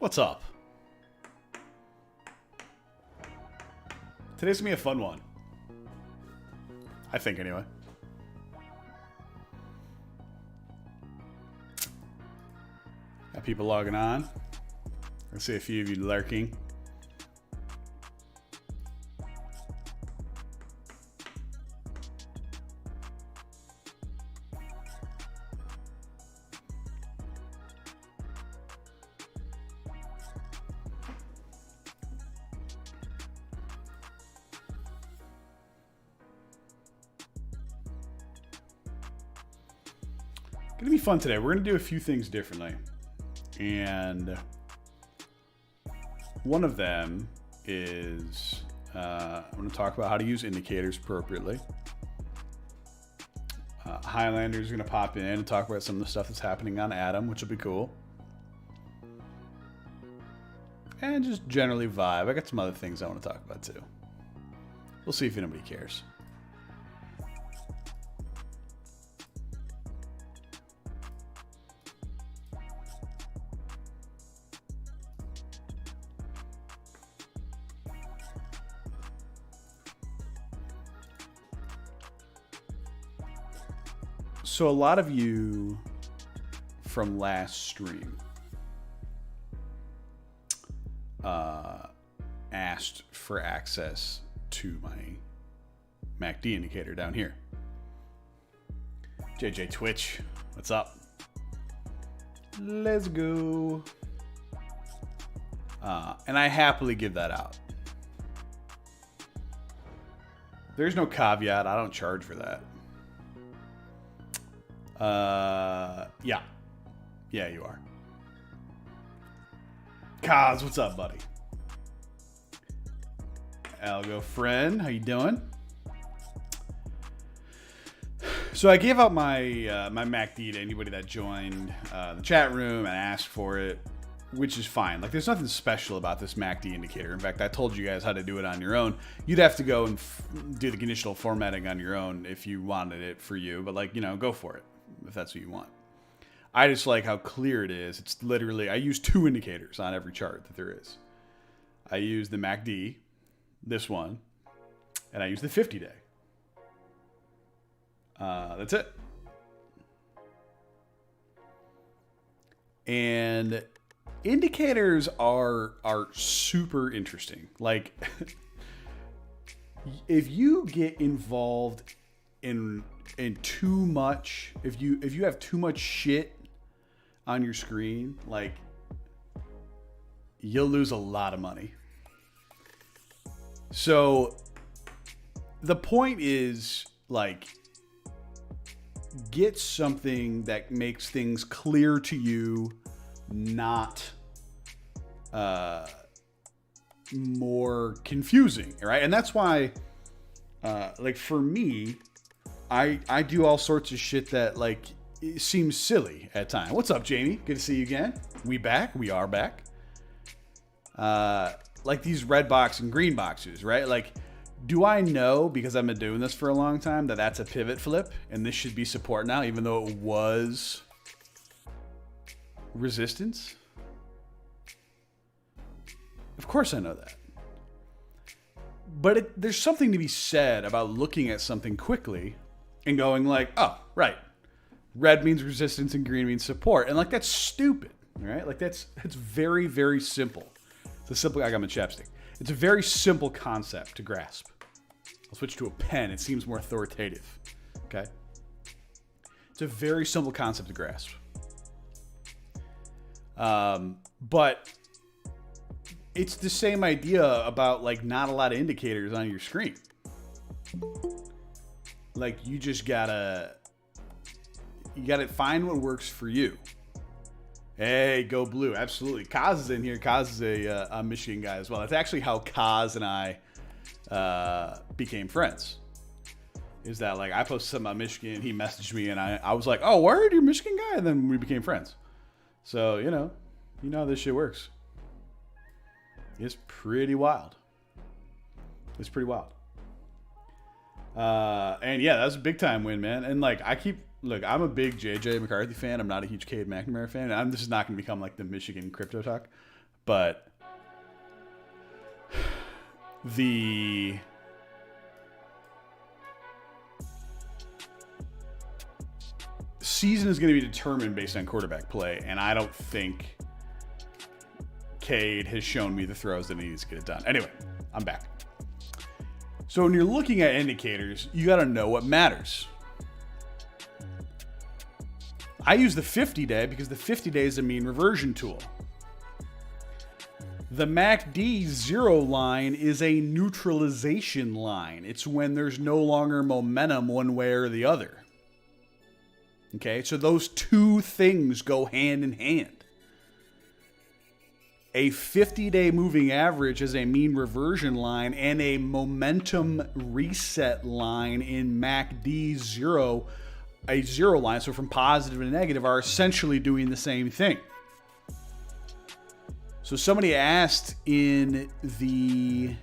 What's up? Today's gonna be a fun one. I think, anyway. Got people logging on. I see a few of you lurking. Gonna be fun today. We're gonna do a few things differently. And one of them is I'm gonna talk about how to use indicators appropriately. Highlander's gonna pop in and talk about some of the stuff that's happening on Atom, which will be cool. And just generally vibe. I got some other things I want to talk about too. We'll see if anybody cares. So a lot of you from last stream asked for access to my MACD indicator down here. JJ Twitch, what's up? Let's go. And I happily give that out. There's no caveat. I don't charge for that. Yeah, you are. Kaz, what's up, buddy? Algo friend, how you doing? So I gave out my my MACD to anybody that joined the chat room and asked for it, which is fine. Like, there's nothing special about this MACD indicator. In fact, I told you guys how to do it on your own. You'd have to go and do the conditional formatting on your own if you wanted it for you. But, like, you know, go for it if that's what you want. I just like how clear it is. It's literally, I use two indicators on every chart that there is. I use the MACD, this one, and I use the 50-day. That's it. And indicators are super interesting. Like, if you get involved in too much, if you have too much shit on your screen, like, you'll lose a lot of money. So the point is, like, get something that makes things clear to you, not more confusing, right? And that's why, like, for me, I do all sorts of shit that, like, it seems silly at times. What's up, Jamie? Good to see you again. We back. We are back. Like these red box and green boxes, right? Like, do I know, because I've been doing this for a long time, that that's a pivot flip and this should be support now, even though it was resistance? Of course I know that. But there's something to be said about looking at something quickly and going like, oh, right. Red means resistance and green means support. And, like, that's stupid, right? Like, that's very, very simple. It's a simple, I got my chapstick. It's a very simple concept to grasp. I'll switch to a pen. It seems more authoritative, okay? It's a very simple concept to grasp. But it's the same idea about, like, not a lot of indicators on your screen. Like, you just gotta find what works for you. Hey, go blue. Absolutely. Kaz is in here. Kaz is a Michigan guy as well. That's actually how Kaz and I became friends. Is that, like, I posted something about Michigan, he messaged me, and I was like, oh, word, you're a Michigan guy? And then we became friends. So, you know how this shit works. It's pretty wild. It's pretty wild. And yeah, that was a big time win, man. And, like, look, I'm a big JJ McCarthy fan. I'm not a huge Cade McNamara fan. This is not going to become like the Michigan crypto talk. but the season is going to be determined based on quarterback play, and I don't think Cade has shown me the throws that he needs to get it done. Anyway, I'm back. So when you're looking at indicators, you got to know what matters. I use the 50-day because the 50-day is a mean reversion tool. The MACD 0 line is a neutralization line. It's when there's no longer momentum one way or the other. Okay, so those two things go hand in hand. A 50-day moving average is a mean reversion line, and a momentum reset line in MACD 0, a 0 line, so from positive to negative, are essentially doing the same thing. So somebody asked in the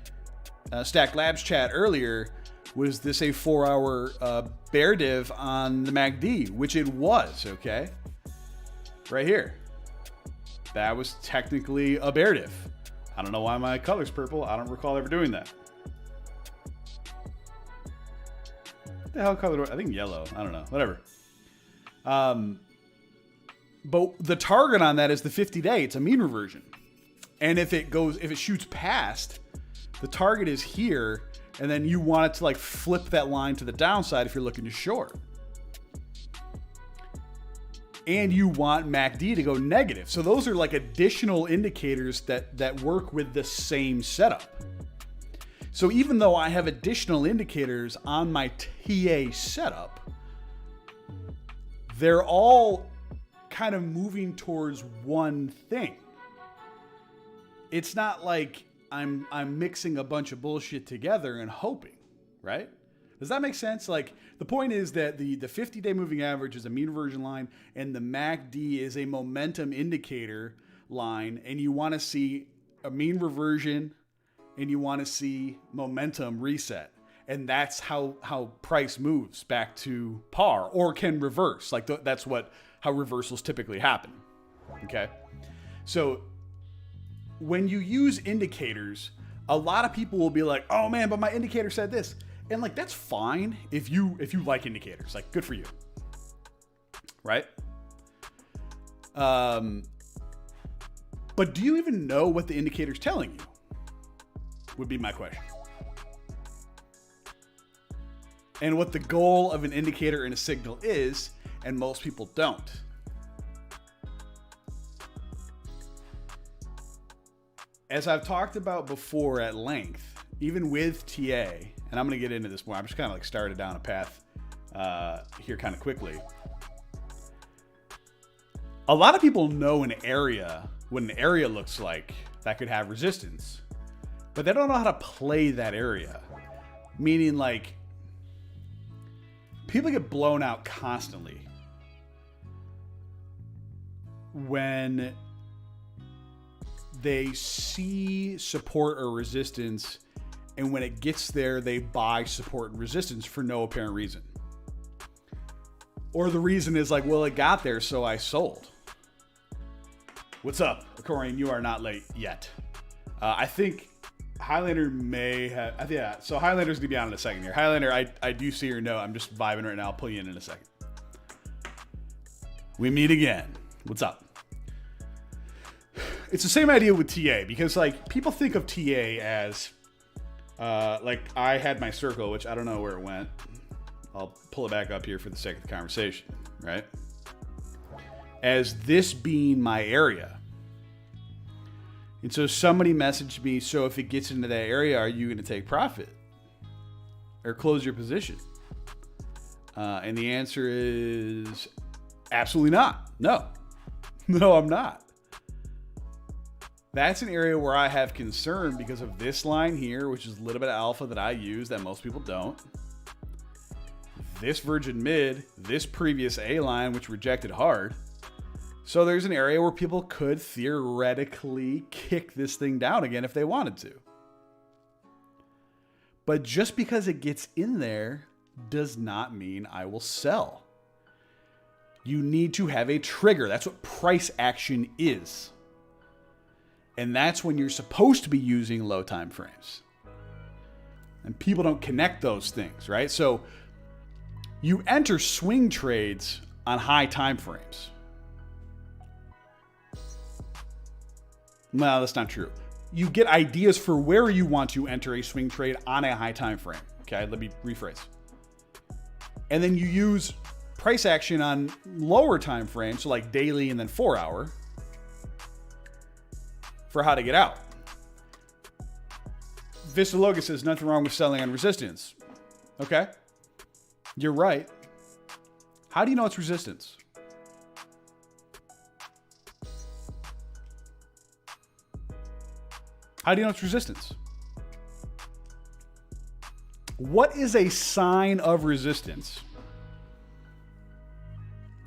Stack Labs chat earlier, was this a 4-hour bear div on the MACD? Which it was, okay? Right here. That was technically a bear div. I don't know why my color's purple. I don't recall ever doing that. What the hell color? I think yellow. I don't know. Whatever. But the target on that is the 50-day. It's a mean reversion. And if it shoots past, the target is here, and then you want it to like flip that line to the downside if you're looking to short. And you want MACD to go negative. So those are like additional indicators that work with the same setup. So even though I have additional indicators on my TA setup, they're all kind of moving towards one thing. It's not like I'm mixing a bunch of bullshit together and hoping, right? Does that make sense? Like, the point is that the 50-day moving average is a mean reversion line, and the MACD is a momentum indicator line, and you want to see a mean reversion, and you want to see momentum reset. And that's how price moves back to par, or can reverse. Like, that's how reversals typically happen, okay? So when you use indicators, a lot of people will be like, oh man, but my indicator said this. And like, that's fine if you like indicators, like, good for you, right? But do you even know what the indicator's telling you? Would be my question. And what the goal of an indicator and a signal is, and most people don't. As I've talked about before at length, even with TA, and I'm going to get into this more. I'm just kind of like started down a path here kind of quickly. A lot of people know what an area looks like that could have resistance, but they don't know how to play that area. Meaning, like, people get blown out constantly when they see support or resistance, and when it gets there, they buy support and resistance for no apparent reason. Or the reason is like, well, it got there, so I sold. What's up, Corian? You are not late yet. I think Highlander may have... Yeah, so Highlander's going to be on in a second here. Highlander, I do see your note. I'm just vibing right now. I'll pull you in a second. We meet again. What's up? It's the same idea with TA, because like, people think of TA as like, I had my circle, which I don't know where it went. I'll pull it back up here for the sake of the conversation, right? As this being my area. And so somebody messaged me, so if it gets into that area, are you going to take profit or close your position? And the answer is absolutely not. No, I'm not. That's an area where I have concern because of this line here, which is a little bit of alpha that I use that most people don't. This virgin mid, this previous A line, which rejected hard. So there's an area where people could theoretically kick this thing down again if they wanted to. But just because it gets in there does not mean I will sell. You need to have a trigger. That's what price action is. And that's when you're supposed to be using low time frames. And people don't connect those things, right? So you enter swing trades on high time frames. No, that's not true. You get ideas for where you want to enter a swing trade on a high time frame. Okay, let me rephrase. And then you use price action on lower time frames, so like daily and then 4 hour, for how to get out. Vista Logan says nothing wrong with selling on resistance. Okay, you're right. How do you know it's resistance? How do you know it's resistance? What is a sign of resistance?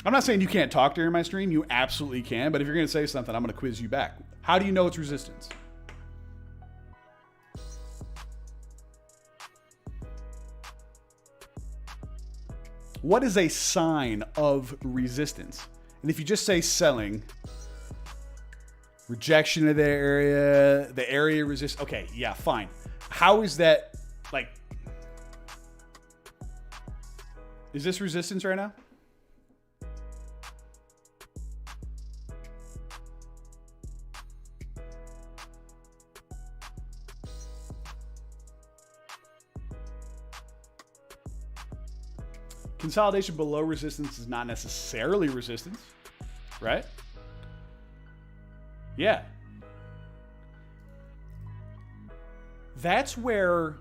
I'm not saying you can't talk during my stream. You absolutely can. But if you're going to say something, I'm going to quiz you back. How do you know it's resistance? What is a sign of resistance? And if you just say selling, rejection of the area resist. Okay, yeah, fine. How is that, like, is this resistance right now? Consolidation below resistance is not necessarily resistance, right? Yeah. That's where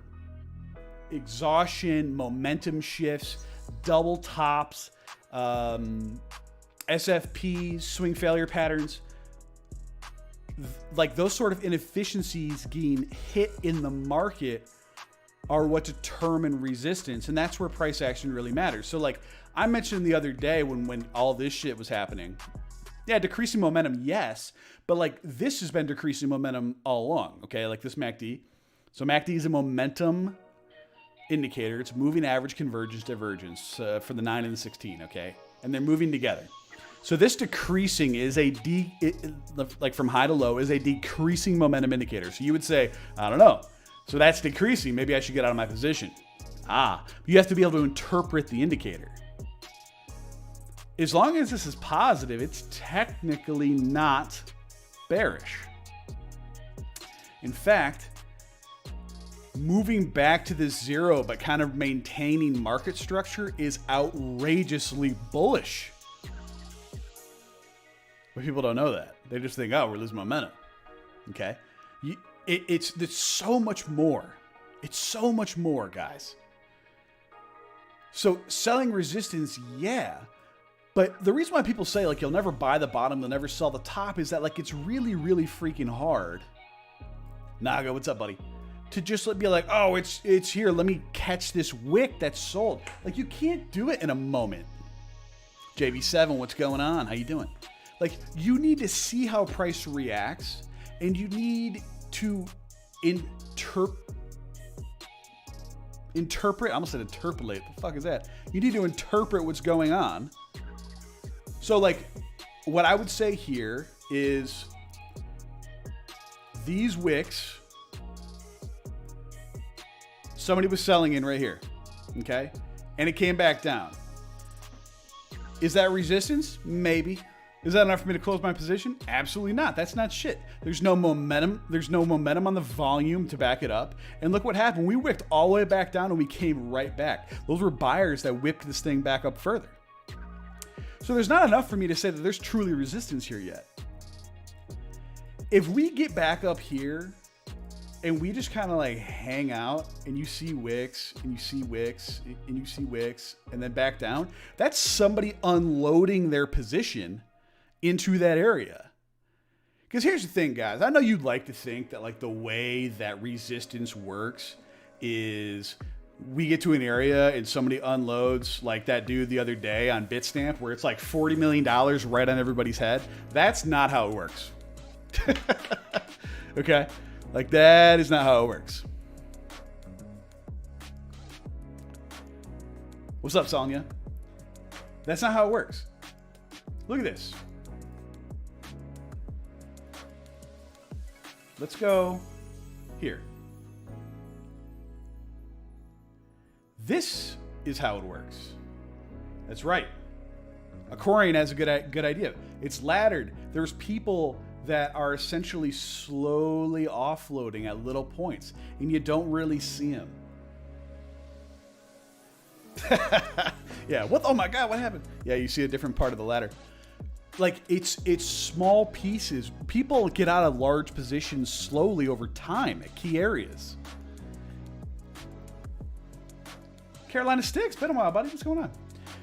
exhaustion, momentum shifts, double tops, SFPs, swing failure patterns, like those sort of inefficiencies getting hit in the market are what determine resistance. And that's where price action really matters. So like I mentioned the other day when all this shit was happening, yeah, decreasing momentum, yes, but like this has been decreasing momentum all along, okay? Like this MACD. So MACD is a momentum indicator. It's moving average convergence divergence for the 9 and the 16, okay? And they're moving together. So this decreasing is like from high to low is a decreasing momentum indicator. So you would say, I don't know. So that's decreasing. Maybe I should get out of my position. You have to be able to interpret the indicator. As long as this is positive, it's technically not bearish. In fact, moving back to this zero, but kind of maintaining market structure is outrageously bullish. But people don't know that. They just think, oh, we're losing momentum. Okay? It's so much more. It's so much more, guys. So selling resistance, yeah. But the reason why people say like you'll never buy the bottom, you'll never sell the top is that like it's really, really freaking hard. Naga, what's up, buddy? To just be like, oh, it's here. Let me catch this wick that's sold. Like you can't do it in a moment. JV7, what's going on? How you doing? Like you need to see how price reacts, and you need to interpret. I almost said interpolate. What the fuck is that? You need to interpret what's going on. So like what I would say here is these wicks, somebody was selling in right here, okay? And it came back down. Is that resistance? Maybe. Is that enough for me to close my position? Absolutely not. That's not shit. There's no momentum. There's no momentum on the volume to back it up. And look what happened. We whipped all the way back down and we came right back. Those were buyers that whipped this thing back up further. So there's not enough for me to say that there's truly resistance here yet. If we get back up here and we just kind of like hang out and you see wicks and you see wicks and you see wicks and then back down, that's somebody unloading their position into that area. Because here's the thing, guys. I know you'd like to think that like the way that resistance works is we get to an area and somebody unloads like that dude the other day on Bitstamp where it's like $40 million right on everybody's head. That's not how it works. Okay? Like that is not how it works. What's up, Sonia? That's not how it works. Look at this. Let's go here. This is how it works. That's right. Aquarian has a good idea. It's laddered. There's people that are essentially slowly offloading at little points, and you don't really see them. Yeah. What? Oh my God! What happened? Yeah, you see a different part of the ladder. Like it's small pieces. People get out of large positions slowly over time at key areas. Carolina Sticks, been a while, buddy. What's going on?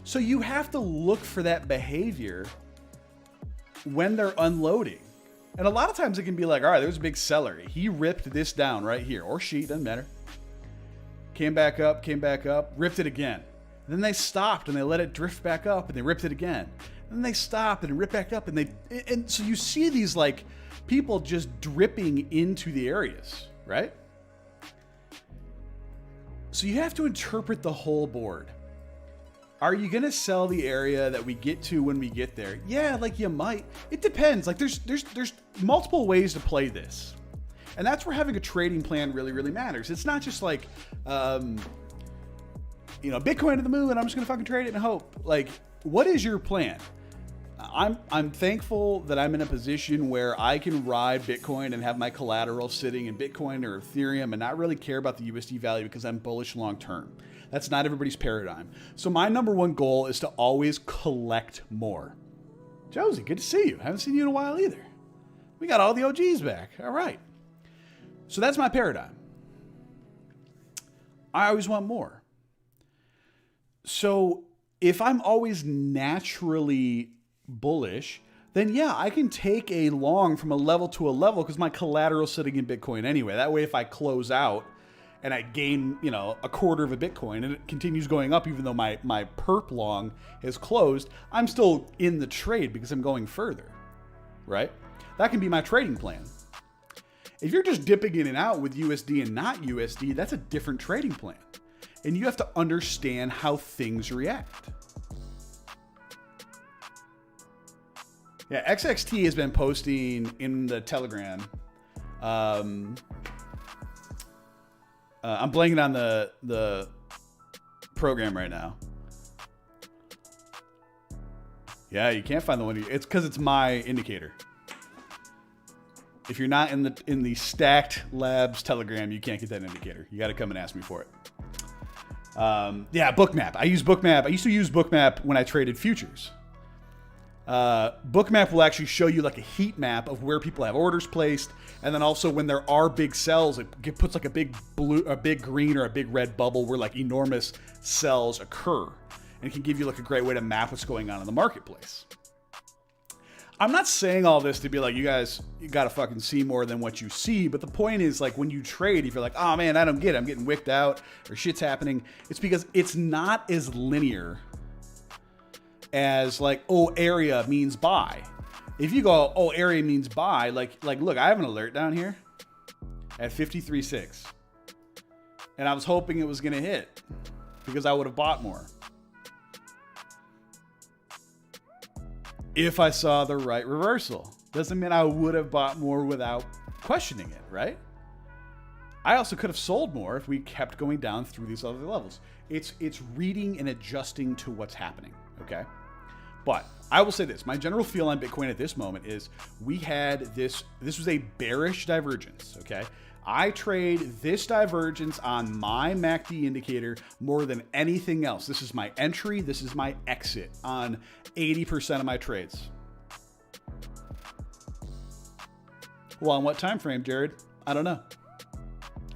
So you have to look for that behavior when they're unloading. And a lot of times it can be like, all right, there's a big seller. He ripped this down right here. Or she, doesn't matter. Came back up, ripped it again. Then they stopped and they let it drift back up and they ripped it again. And then they stopped and ripped back up and so you see these like people just dripping into the areas, right? So you have to interpret the whole board. Are you going to sell the area that we get to when we get there? Yeah, like you might. It depends. Like there's multiple ways to play this. And that's where having a trading plan really, really matters. It's not just like, Bitcoin to the moon and I'm just going to fucking trade it and hope. Like, what is your plan? I'm thankful that I'm in a position where I can ride Bitcoin and have my collateral sitting in Bitcoin or Ethereum and not really care about the USD value because I'm bullish long term. That's not everybody's paradigm. So my number one goal is to always collect more. Josie, good to see you. Haven't seen you in a while either. We got all the OGs back. All right. So that's my paradigm. I always want more. So if I'm always naturally bullish, then yeah, I can take a long from a level to a level because my collateral's sitting in Bitcoin anyway. That way, if I close out and I gain, a quarter of a Bitcoin and it continues going up, even though my perp long has closed, I'm still in the trade because I'm going further, right? That can be my trading plan. If you're just dipping in and out with USD and not USD, that's a different trading plan. And you have to understand how things react. Yeah, XXT has been posting in the Telegram. I'm blanking on the program right now. Yeah, you can't find the one. It's because it's my indicator. If you're not in the Stacked Labs Telegram, you can't get that indicator. You got to come and ask me for it. Yeah, Bookmap. I use Bookmap. I used to use Bookmap when I traded futures. Bookmap will actually show you like a heat map of where people have orders placed, and then also when there are big sells, it puts like a big blue, a big green, or a big red bubble where like enormous sells occur, and it can give you like a great way to map what's going on in the marketplace. I'm not saying all this to be like, you guys, you gotta fucking see more than what you see, but the point is like when you trade, if you're like, oh man, I don't get it, I'm getting wicked out or shit's happening, it's because it's not as linear as like, oh, area means buy. If you go, oh, area means buy, like look, I have an alert down here at 53.6. And I was hoping it was gonna hit because I would have bought more. If I saw the right reversal. Doesn't mean I would have bought more without questioning it, right? I also could have sold more if we kept going down through these other levels. It's reading and adjusting to what's happening, okay? But I will say this, my general feel on Bitcoin at this moment is we had this was a bearish divergence, okay? I trade this divergence on my MACD indicator more than anything else. This is my entry, this is my exit on 80% of my trades. Well, on what time frame, Jared? I don't know.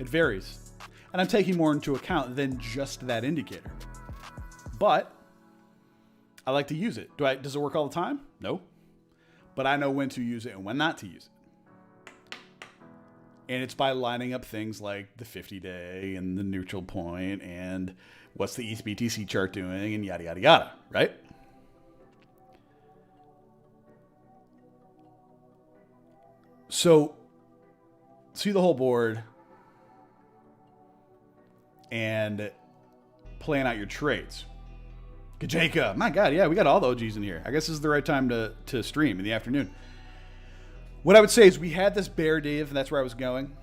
It varies. And I'm taking more into account than just that indicator. But I like to use it. Does it work all the time? No. But I know when to use it and when not to use it. And it's by lining up things like the 50-day and the neutral point and what's the ETH BTC chart doing and yada, yada, yada, right? So see the whole board and plan out your trades. Kajaka, my God, yeah, we got all the OGs in here. I guess this is the right time to stream in the afternoon. What I would say is we had this bear div, and that's where I was going.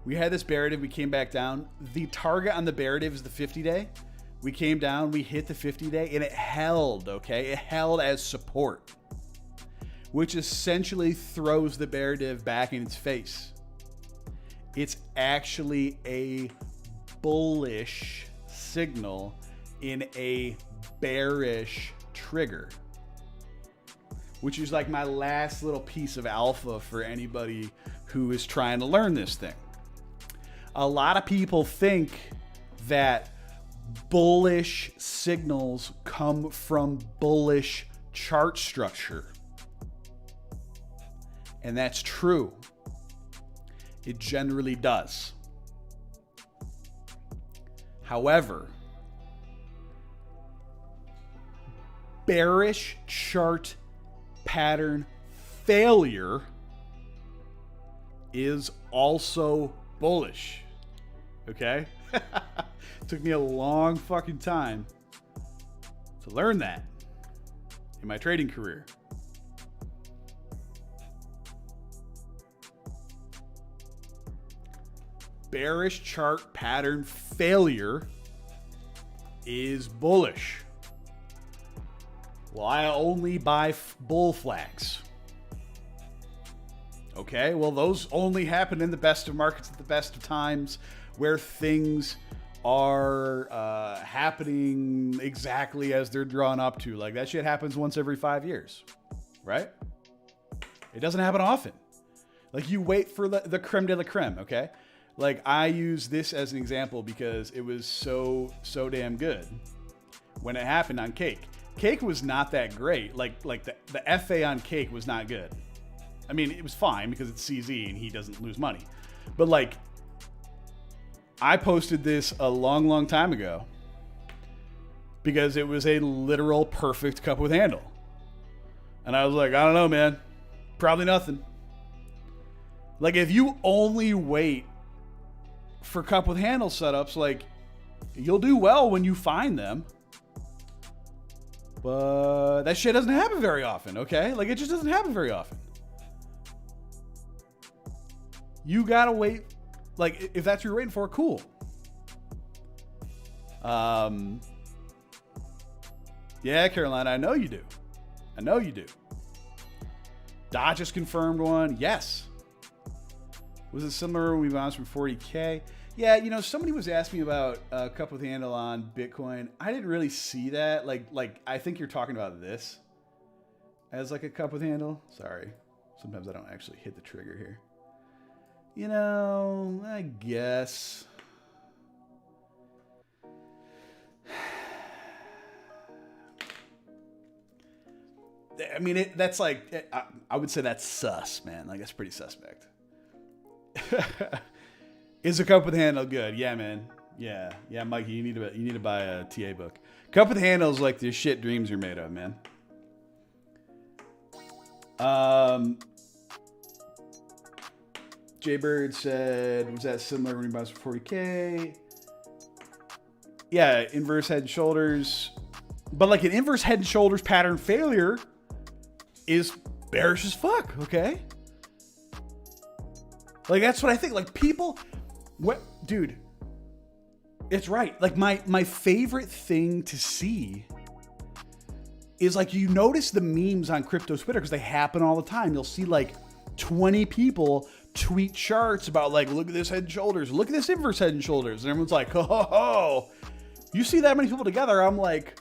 We had this bear div, we came back down. The target on the bear div is the 50-day. We came down, we hit the 50-day, and it held, okay? It held as support, which essentially throws the bear div back in its face. It's actually a bullish signal in a bearish trigger, which is like my last little piece of alpha for anybody who is trying to learn this thing. A lot of people think that bullish signals come from bullish chart structure. And that's true. It generally does. However, bearish chart pattern failure is also bullish. Okay? Took me a long fucking time to learn that in my trading career. Bearish chart pattern failure is bullish. Well, I only buy bull flags. Okay, well, those only happen in the best of markets at the best of times where things are happening exactly as they're drawn up to. Like, that shit happens once every 5 years, right? It doesn't happen often. Like, you wait for the creme de la creme, okay? Like, I use this as an example because it was so damn good when it happened on Cake. Cake was not that great. Like the FA on Cake was not good. I mean, it was fine because it's CZ and he doesn't lose money. But like, I posted this a long time ago because it was a literal perfect cup with handle. And I was like, I don't know, man. Probably nothing. Like, if you only wait for cup with handle setups, like, you'll do well when you find them. But that shit doesn't happen very often, okay? Like, it just doesn't happen very often. You gotta wait. Like, if that's what you're waiting for, cool. Yeah, Carolina, I know you do. I know you do. Dodge just confirmed one. Yes. Was it similar when we bounced from 40K? Yeah, you know, somebody was asking me about a cup with handle on Bitcoin. I didn't really see that. Like I think you're talking about this as like a cup with handle. Sorry. Sometimes I don't actually hit the trigger here. You know, I guess. I mean, that's like, I would say that's sus, man. Like, that's pretty suspect. Is a cup with handle good? Yeah, man. Yeah, Mikey, you need to buy a TA book. Cup with handle is like the shit dreams are made of, man. Jaybird said, was that similar when you bought for 40K? Yeah, inverse head and shoulders. But like an inverse head and shoulders pattern failure is bearish as fuck, okay? Like, that's what I think. Like, people, what, dude, it's right. Like, my favorite thing to see is, like, you notice the memes on crypto Twitter because they happen all the time. You'll see like 20 people tweet charts about, like, look at this head and shoulders, look at this inverse head and shoulders, and everyone's like, oh. You see that many people together, I'm like,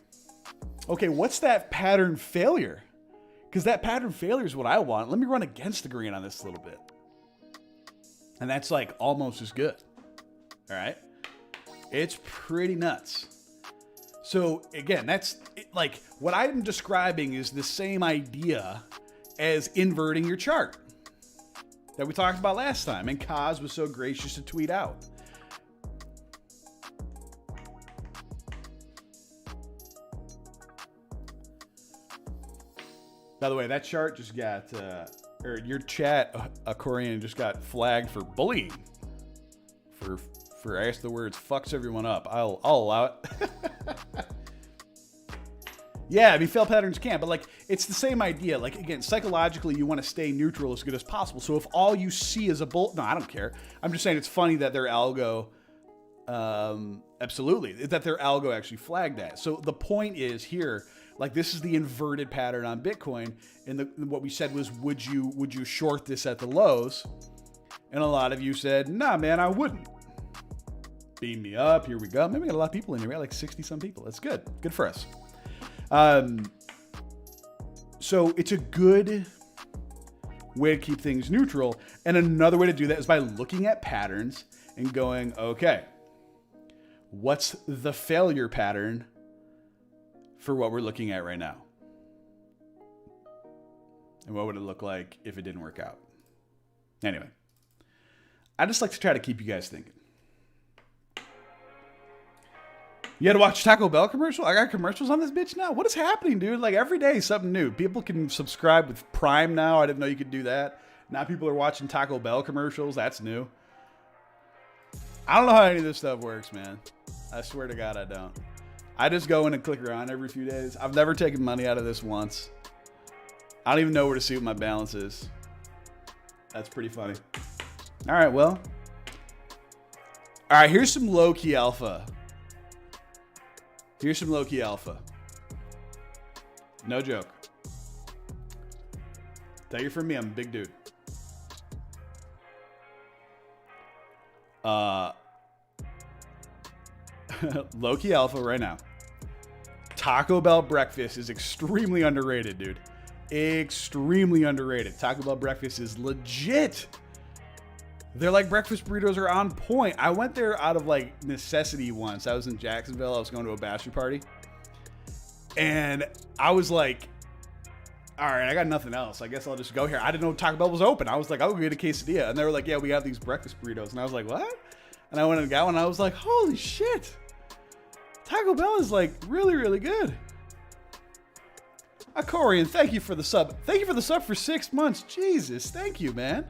okay, what's that pattern failure? Because that pattern failure is what I want. Let me run against the green on this a little bit. And that's like almost as good. All right. It's pretty nuts. So again, that's like what I'm describing is the same idea as inverting your chart that we talked about last time. And Kaz was so gracious to tweet out. By the way, that chart just got, or your chat, Korean, just got flagged for bullying. For I guess the words fucks everyone up. I'll allow it. Yeah, I mean, fail patterns can, but like it's the same idea. Like again, psychologically, you want to stay neutral as good as possible. So if all you see is a bull, no, I don't care. I'm just saying it's funny that their algo, absolutely, that their algo actually flagged that. So the point is here, like this is the inverted pattern on Bitcoin, and what we said was, would you short this at the lows? And a lot of you said, nah, man, I wouldn't. Beam me up. Here we go. Maybe we got a lot of people in here. We got like 60 some people. That's good. Good for us. So it's a good way to keep things neutral. And another way to do that is by looking at patterns and going, okay, what's the failure pattern for what we're looking at right now? And what would it look like if it didn't work out? Anyway, I just like to try to keep you guys thinking. You had to watch Taco Bell commercial? I got commercials on this bitch now? What is happening, dude? Like every day something new. People can subscribe with Prime now. I didn't know you could do that. Now people are watching Taco Bell commercials. That's new. I don't know how any of this stuff works, man. I swear to God, I don't. I just go in and click around every few days. I've never taken money out of this once. I don't even know where to see what my balance is. That's pretty funny. All right, well. All right, here's some low-key alpha. Here's some low-key alpha. No joke. Take it from me, I'm a big dude. Low-key alpha right now. Taco Bell breakfast is extremely underrated, dude. Extremely underrated. Taco Bell breakfast is legit. They're like breakfast burritos are on point. I went there out of like necessity once. I was in Jacksonville. I was going to a bachelor party. And I was like, all right, I got nothing else. I guess I'll just go here. I didn't know Taco Bell was open. I was like, I'll go get a quesadilla. And they were like, yeah, we have these breakfast burritos. And I was like, what? And I went and got one. And I was like, holy shit. Taco Bell is like really, really good. Corian, thank you for the sub. Thank you for the sub for 6 months. Jesus, thank you, man.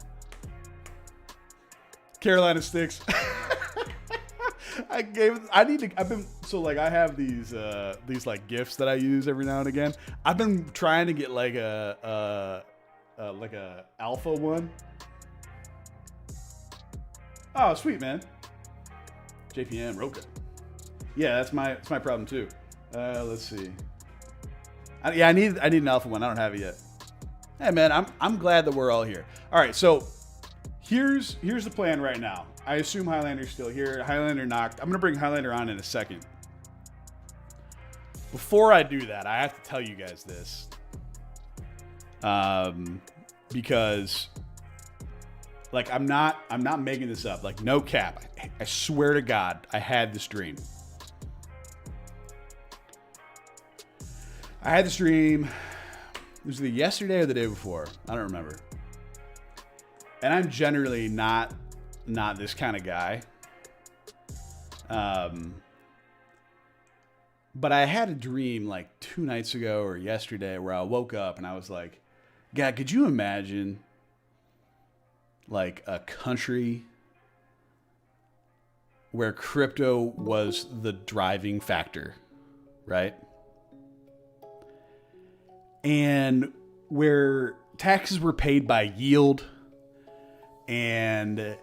Carolina Sticks. I have these like gifts that I use every now and again. I've been trying to get like a alpha one. Oh, sweet, man. JPM Roca. Yeah, that's my problem too. Let's see. I need an alpha one. I don't have it yet. Hey man, I'm glad that we're all here. All right, so here's the plan right now. I assume Highlander's still here. Highlander knocked. I'm gonna bring Highlander on in a second. Before I do that, I have to tell you guys this, because like I'm not making this up. Like no cap. I swear to God, I had this dream. I had this dream. It was either yesterday or the day before. I don't remember. And I'm generally not this kind of guy. But I had a dream like 2 nights ago or yesterday where I woke up and I was like, God, could you imagine like a country where crypto was the driving factor, right? And where taxes were paid by yield, and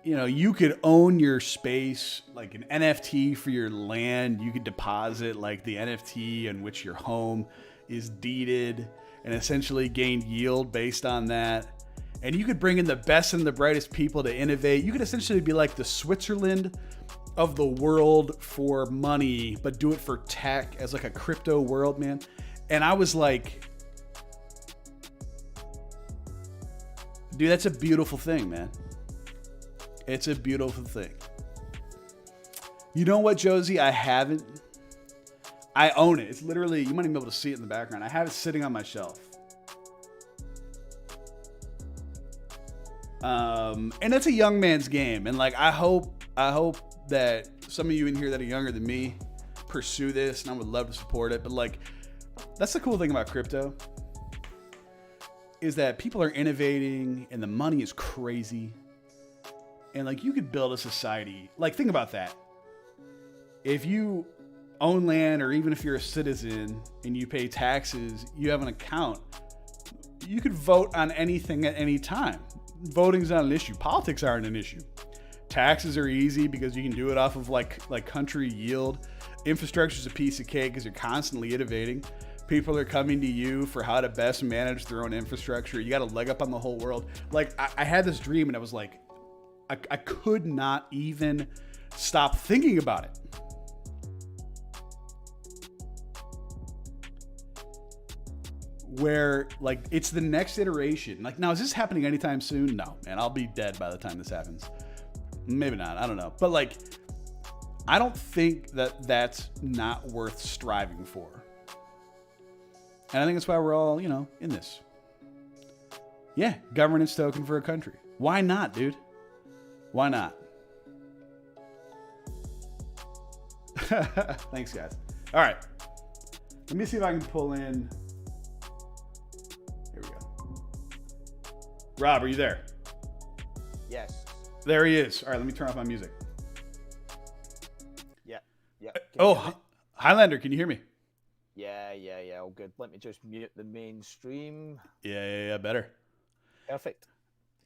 you know, you could own your space like an NFT for your land. You could deposit like the NFT in which your home is deeded and essentially gain yield based on that. And you could bring in the best and the brightest people to innovate. You could essentially be like the Switzerland of the world for money, but do it for tech as like a crypto world, man. And I was like, dude, that's a beautiful thing, man. It's a beautiful thing. You know what, Josie? I own it. It's literally, you might even be able to see it in the background. I have it sitting on my shelf. And it's a young man's game. And like, I hope that some of you in here that are younger than me pursue this, and I would love to support it. But like, that's the cool thing about crypto, is that people are innovating and the money is crazy. And like, you could build a society. Like, think about that. If you own land, or even if you're a citizen and you pay taxes, you have an account. You could vote on anything at any time. Voting's not an issue. Politics aren't an issue. Taxes are easy because you can do it off of like country yield. Infrastructure's a piece of cake because you're constantly innovating. People are coming to you for how to best manage their own infrastructure. You got a leg up on the whole world. Like I had this dream and I was like, I could not even stop thinking about it. Where like it's the next iteration. Like now, is this happening anytime soon? No, man, I'll be dead by the time this happens. Maybe not. I don't know. But like, I don't think that that's not worth striving for. And I think that's why we're all, in this. Yeah, governance token for a country. Why not, dude? Why not? Thanks, guys. All right. Let me see if I can pull in. Here we go. Rob, are you there? Yes. There he is. All right, let me turn off my music. Yeah. Highlander, can you hear me? Yeah. All good. Let me just mute the main stream. Yeah. Better. Perfect.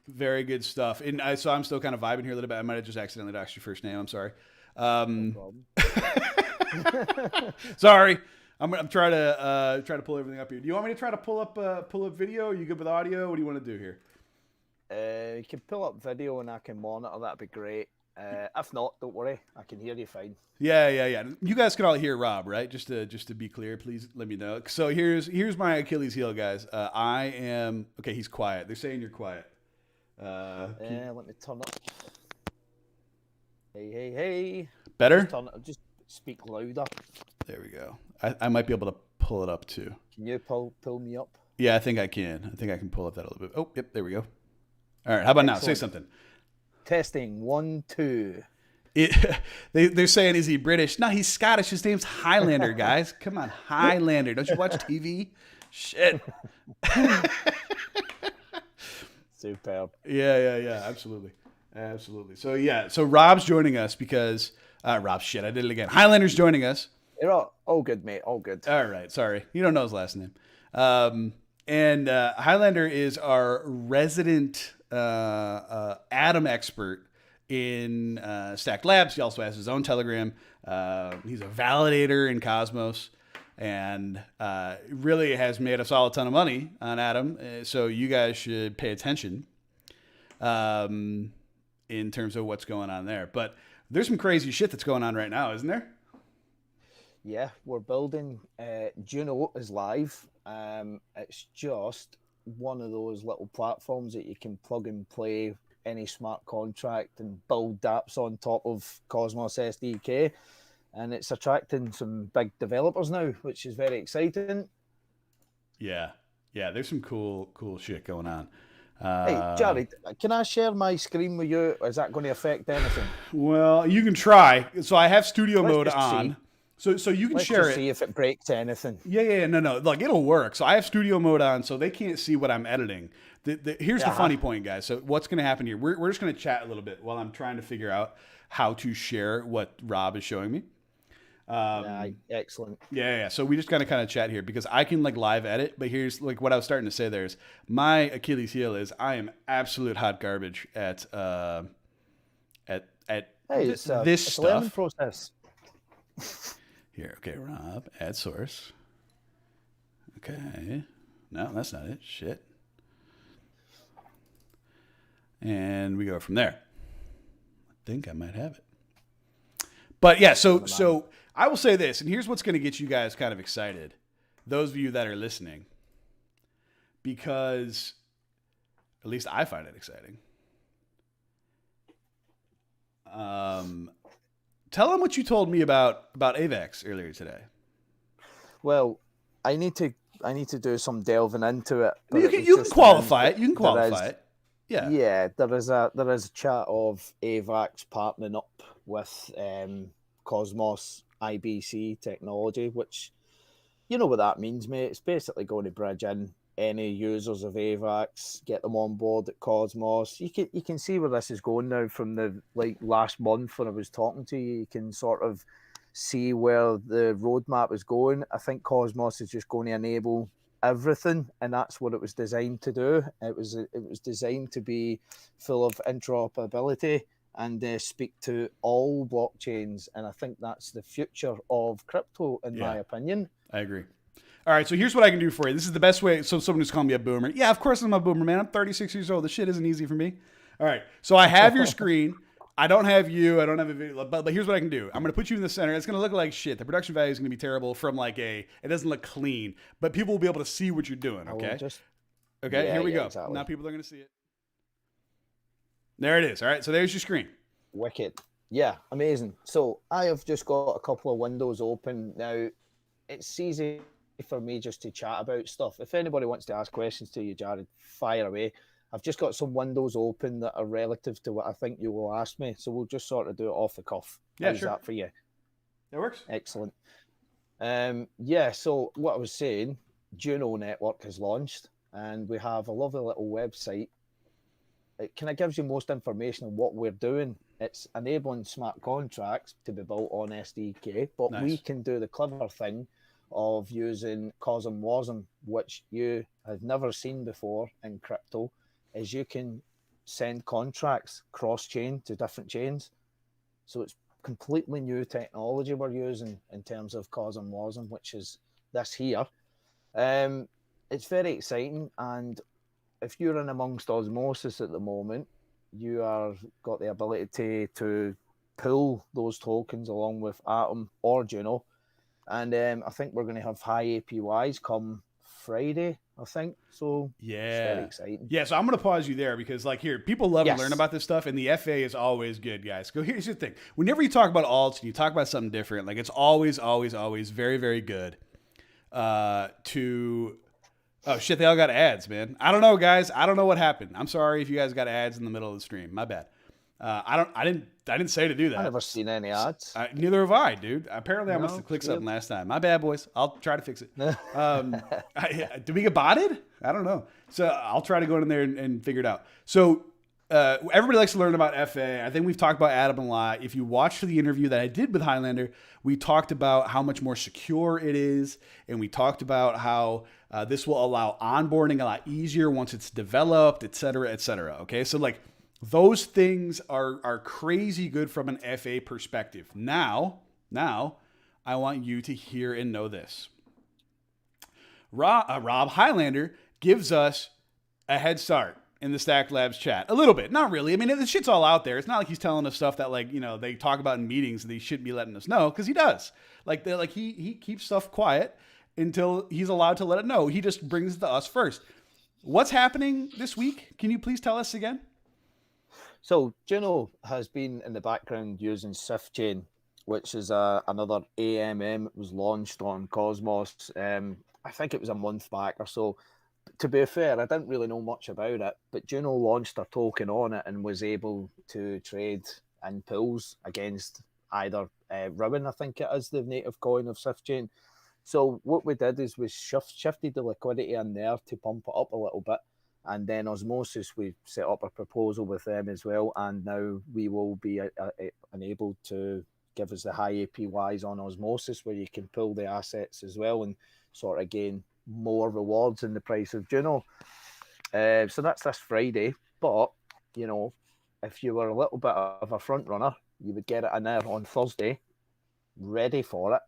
Very good stuff. And so I'm still kind of vibing here a little bit. I might have just accidentally doxed your first name. I'm sorry. No problem. Sorry. I'm trying to pull everything up here. Do you want me to try to pull up video? Are you good with audio? What do you want to do here? You can pull up video and I can monitor. That'd be great. If not, don't worry. I can hear you fine. Yeah. You guys can all hear Rob, right? Just to be clear, please let me know. So here's my Achilles heel, guys. I am okay. He's quiet. They're saying you're quiet. Let me turn up. Hey. Better? Just speak louder. There we go. I might be able to pull it up too. Can you pull me up? Yeah, I think I can. I think I can pull up that a little bit. Oh, yep, there we go. All right, how about now? Say something. Testing 1, 2. They're saying, is he British? No, he's Scottish. His name's Highlander, guys. Come on, Highlander. Don't you watch TV? Shit. Superb. Yeah. Absolutely. So Rob's joining us because Rob. Shit, I did it again. Highlander's joining us. You're all good, mate. All good. All right. Sorry, you don't know his last name. And Highlander is our resident Atom expert in Stacked Labs. He also has his own Telegram. He's a validator in Cosmos, and really has made us all a ton of money on Atom. So you guys should pay attention in terms of what's going on there. But there's some crazy shit that's going on right now, isn't there? Yeah, we're building. Juno is live. It's just one of those little platforms that you can plug and play any smart contract and build dApps on top of Cosmos SDK. And it's attracting some big developers now, which is very exciting. Yeah. There's some cool shit going on. Hey, Jared, can I share my screen with you? Is that going to affect anything? Well, you can try. So I have studio mode on. See. So you can Let's share just it. See if it breaks anything. Yeah. No. Like it'll work. So I have studio mode on, so they can't see what I'm editing. Here's the funny point, guys. So what's going to happen here? We're just going to chat a little bit while I'm trying to figure out how to share what Rob is showing me. Excellent. Yeah. So we just gotta kind of chat here because I can like live edit, but here's like what I was starting to say. There's my Achilles heel is I am absolute hot garbage at it's a stuff. learning process. Here, okay, Rob, add source. Okay, no, that's not it. Shit. And we go from there. I think I might have it. But yeah, so I will say this, and here's what's going to get you guys kind of excited, those of you that are listening, because at least I find it exciting. Tell them what you told me about AVAX earlier today. Well, I need to do some delving into it. You can qualify it. You can qualify it. Yeah. Yeah, there is a chat of AVAX partnering up with Cosmos IBC technology, which you know what that means, mate. It's basically going to bridge in any users of AVAX, get them on board at Cosmos. You can see where this is going now from the last month when I was talking to you. You can sort of see where the roadmap is going. I think Cosmos is just going to enable everything, and that's what it was designed to do. It was designed to be full of interoperability and speak to all blockchains, and I think that's the future of crypto, in my opinion. I agree. All right, so here's what I can do for you. This is the best way. So someone who's calling me a boomer. Yeah, of course I'm a boomer, man. I'm 36 years old. This shit isn't easy for me. All right, so I have your screen. I don't have you. I don't have a video. But here's what I can do. I'm going to put you in the center. It's going to look like shit. The production value is going to be terrible from like it doesn't look clean. But people will be able to see what you're doing, okay? Okay, here we go. Exactly. Now people are going to see it. There it is. All right, so there's your screen. Wicked. Yeah, amazing. So I have just got a couple of windows open. Now, it's easy for me just to chat about stuff. If anybody wants to ask questions to you, Jared, fire away. I've just got some windows open that are relative to what I think you will ask me. So we'll just sort of do it off the cuff. Yeah, How's that for you? That works. Excellent. So what I was saying, Juno Network has launched, and we have a lovely little website. It kind of gives you most information on what we're doing. It's enabling smart contracts to be built on SDK, but we can do the clever thing of using COSM WASM, which you have never seen before in crypto, is you can send contracts cross-chain to different chains. So it's completely new technology we're using in terms of COSM WASM, which is this here. It's very exciting, and if you're in amongst Osmosis at the moment, you are got the ability to pull those tokens along with Atom or Juno. And I think we're going to have high APYs come Friday, I think. So yeah, it's very exciting. Yeah, so I'm going to pause you there because like here, people love to learn about this stuff, and the FA is always good, guys. Here's the thing. Whenever you talk about alts and you talk about something different, like it's always very, very good to... Oh shit, they all got ads, man. I don't know, guys. I don't know what happened. I'm sorry if you guys got ads in the middle of the stream. My bad. I didn't say to do that. I've never seen any ads. Neither have I, dude. Apparently I must have clicked something last time. My bad, boys. I'll try to fix it. Did we get botted? I don't know. So I'll try to go in there and figure it out. So everybody likes to learn about FA. I think we've talked about Atom a lot. If you watched the interview that I did with Highlander, we talked about how much more secure it is. And we talked about how this will allow onboarding a lot easier once it's developed, et cetera, et cetera. Okay, so like those things are crazy good from an FA perspective. Now I want you to hear and know this. Rob Highlander gives us a head start in the Stack Labs chat. A little bit. Not really. I mean, the shit's all out there. It's not like he's telling us stuff that like, you know, they talk about in meetings and they shouldn't be letting us know, because he does. Like he keeps stuff quiet until he's allowed to let it know. He just brings it to us first. What's happening this week? Can you please tell us again? So Juno has been in the background using SwiftChain, which is another AMM. It was launched on Cosmos. I think it was a month back or so. To be fair, I didn't really know much about it, but Juno launched a token on it and was able to trade in pools against either Ribbon, I think it is, the native coin of SwiftChain. So what we did is we shifted the liquidity in there to pump it up a little bit. And then Osmosis, we set up a proposal with them as well. And now we will be enabled to give us the high APYs on Osmosis, where you can pull the assets as well and sort of gain more rewards in the price of Juno. So that's this Friday. But, you know, if you were a little bit of a front runner, you would get it in there on Thursday, ready for it.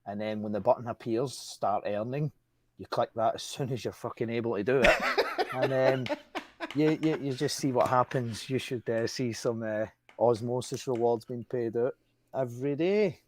And then when the button appears, start earning. You click that as soon as you're fucking able to do it. And then you just see what happens. You should see some Osmosis rewards being paid out every day.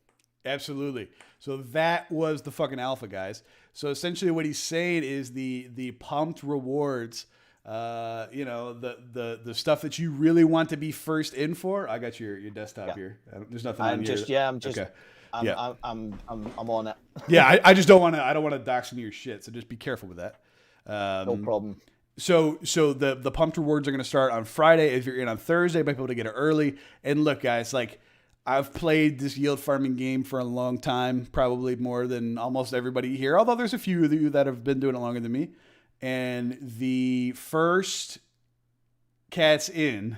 Absolutely. So that was the fucking alpha, guys. So essentially what he's saying is the pumped rewards, you know, the stuff that you really want to be first in for. I got your desktop here. There's nothing on here. Okay. I'm on it. Yeah, I just don't want to. I don't want to dox into your shit. So just be careful with that. No problem. So the pumped rewards are going to start on Friday. If you're in on Thursday, you might be able to get it early. And look, guys, like I've played this yield farming game for a long time, probably more than almost everybody here. Although there's a few of you that have been doing it longer than me. And the first cats in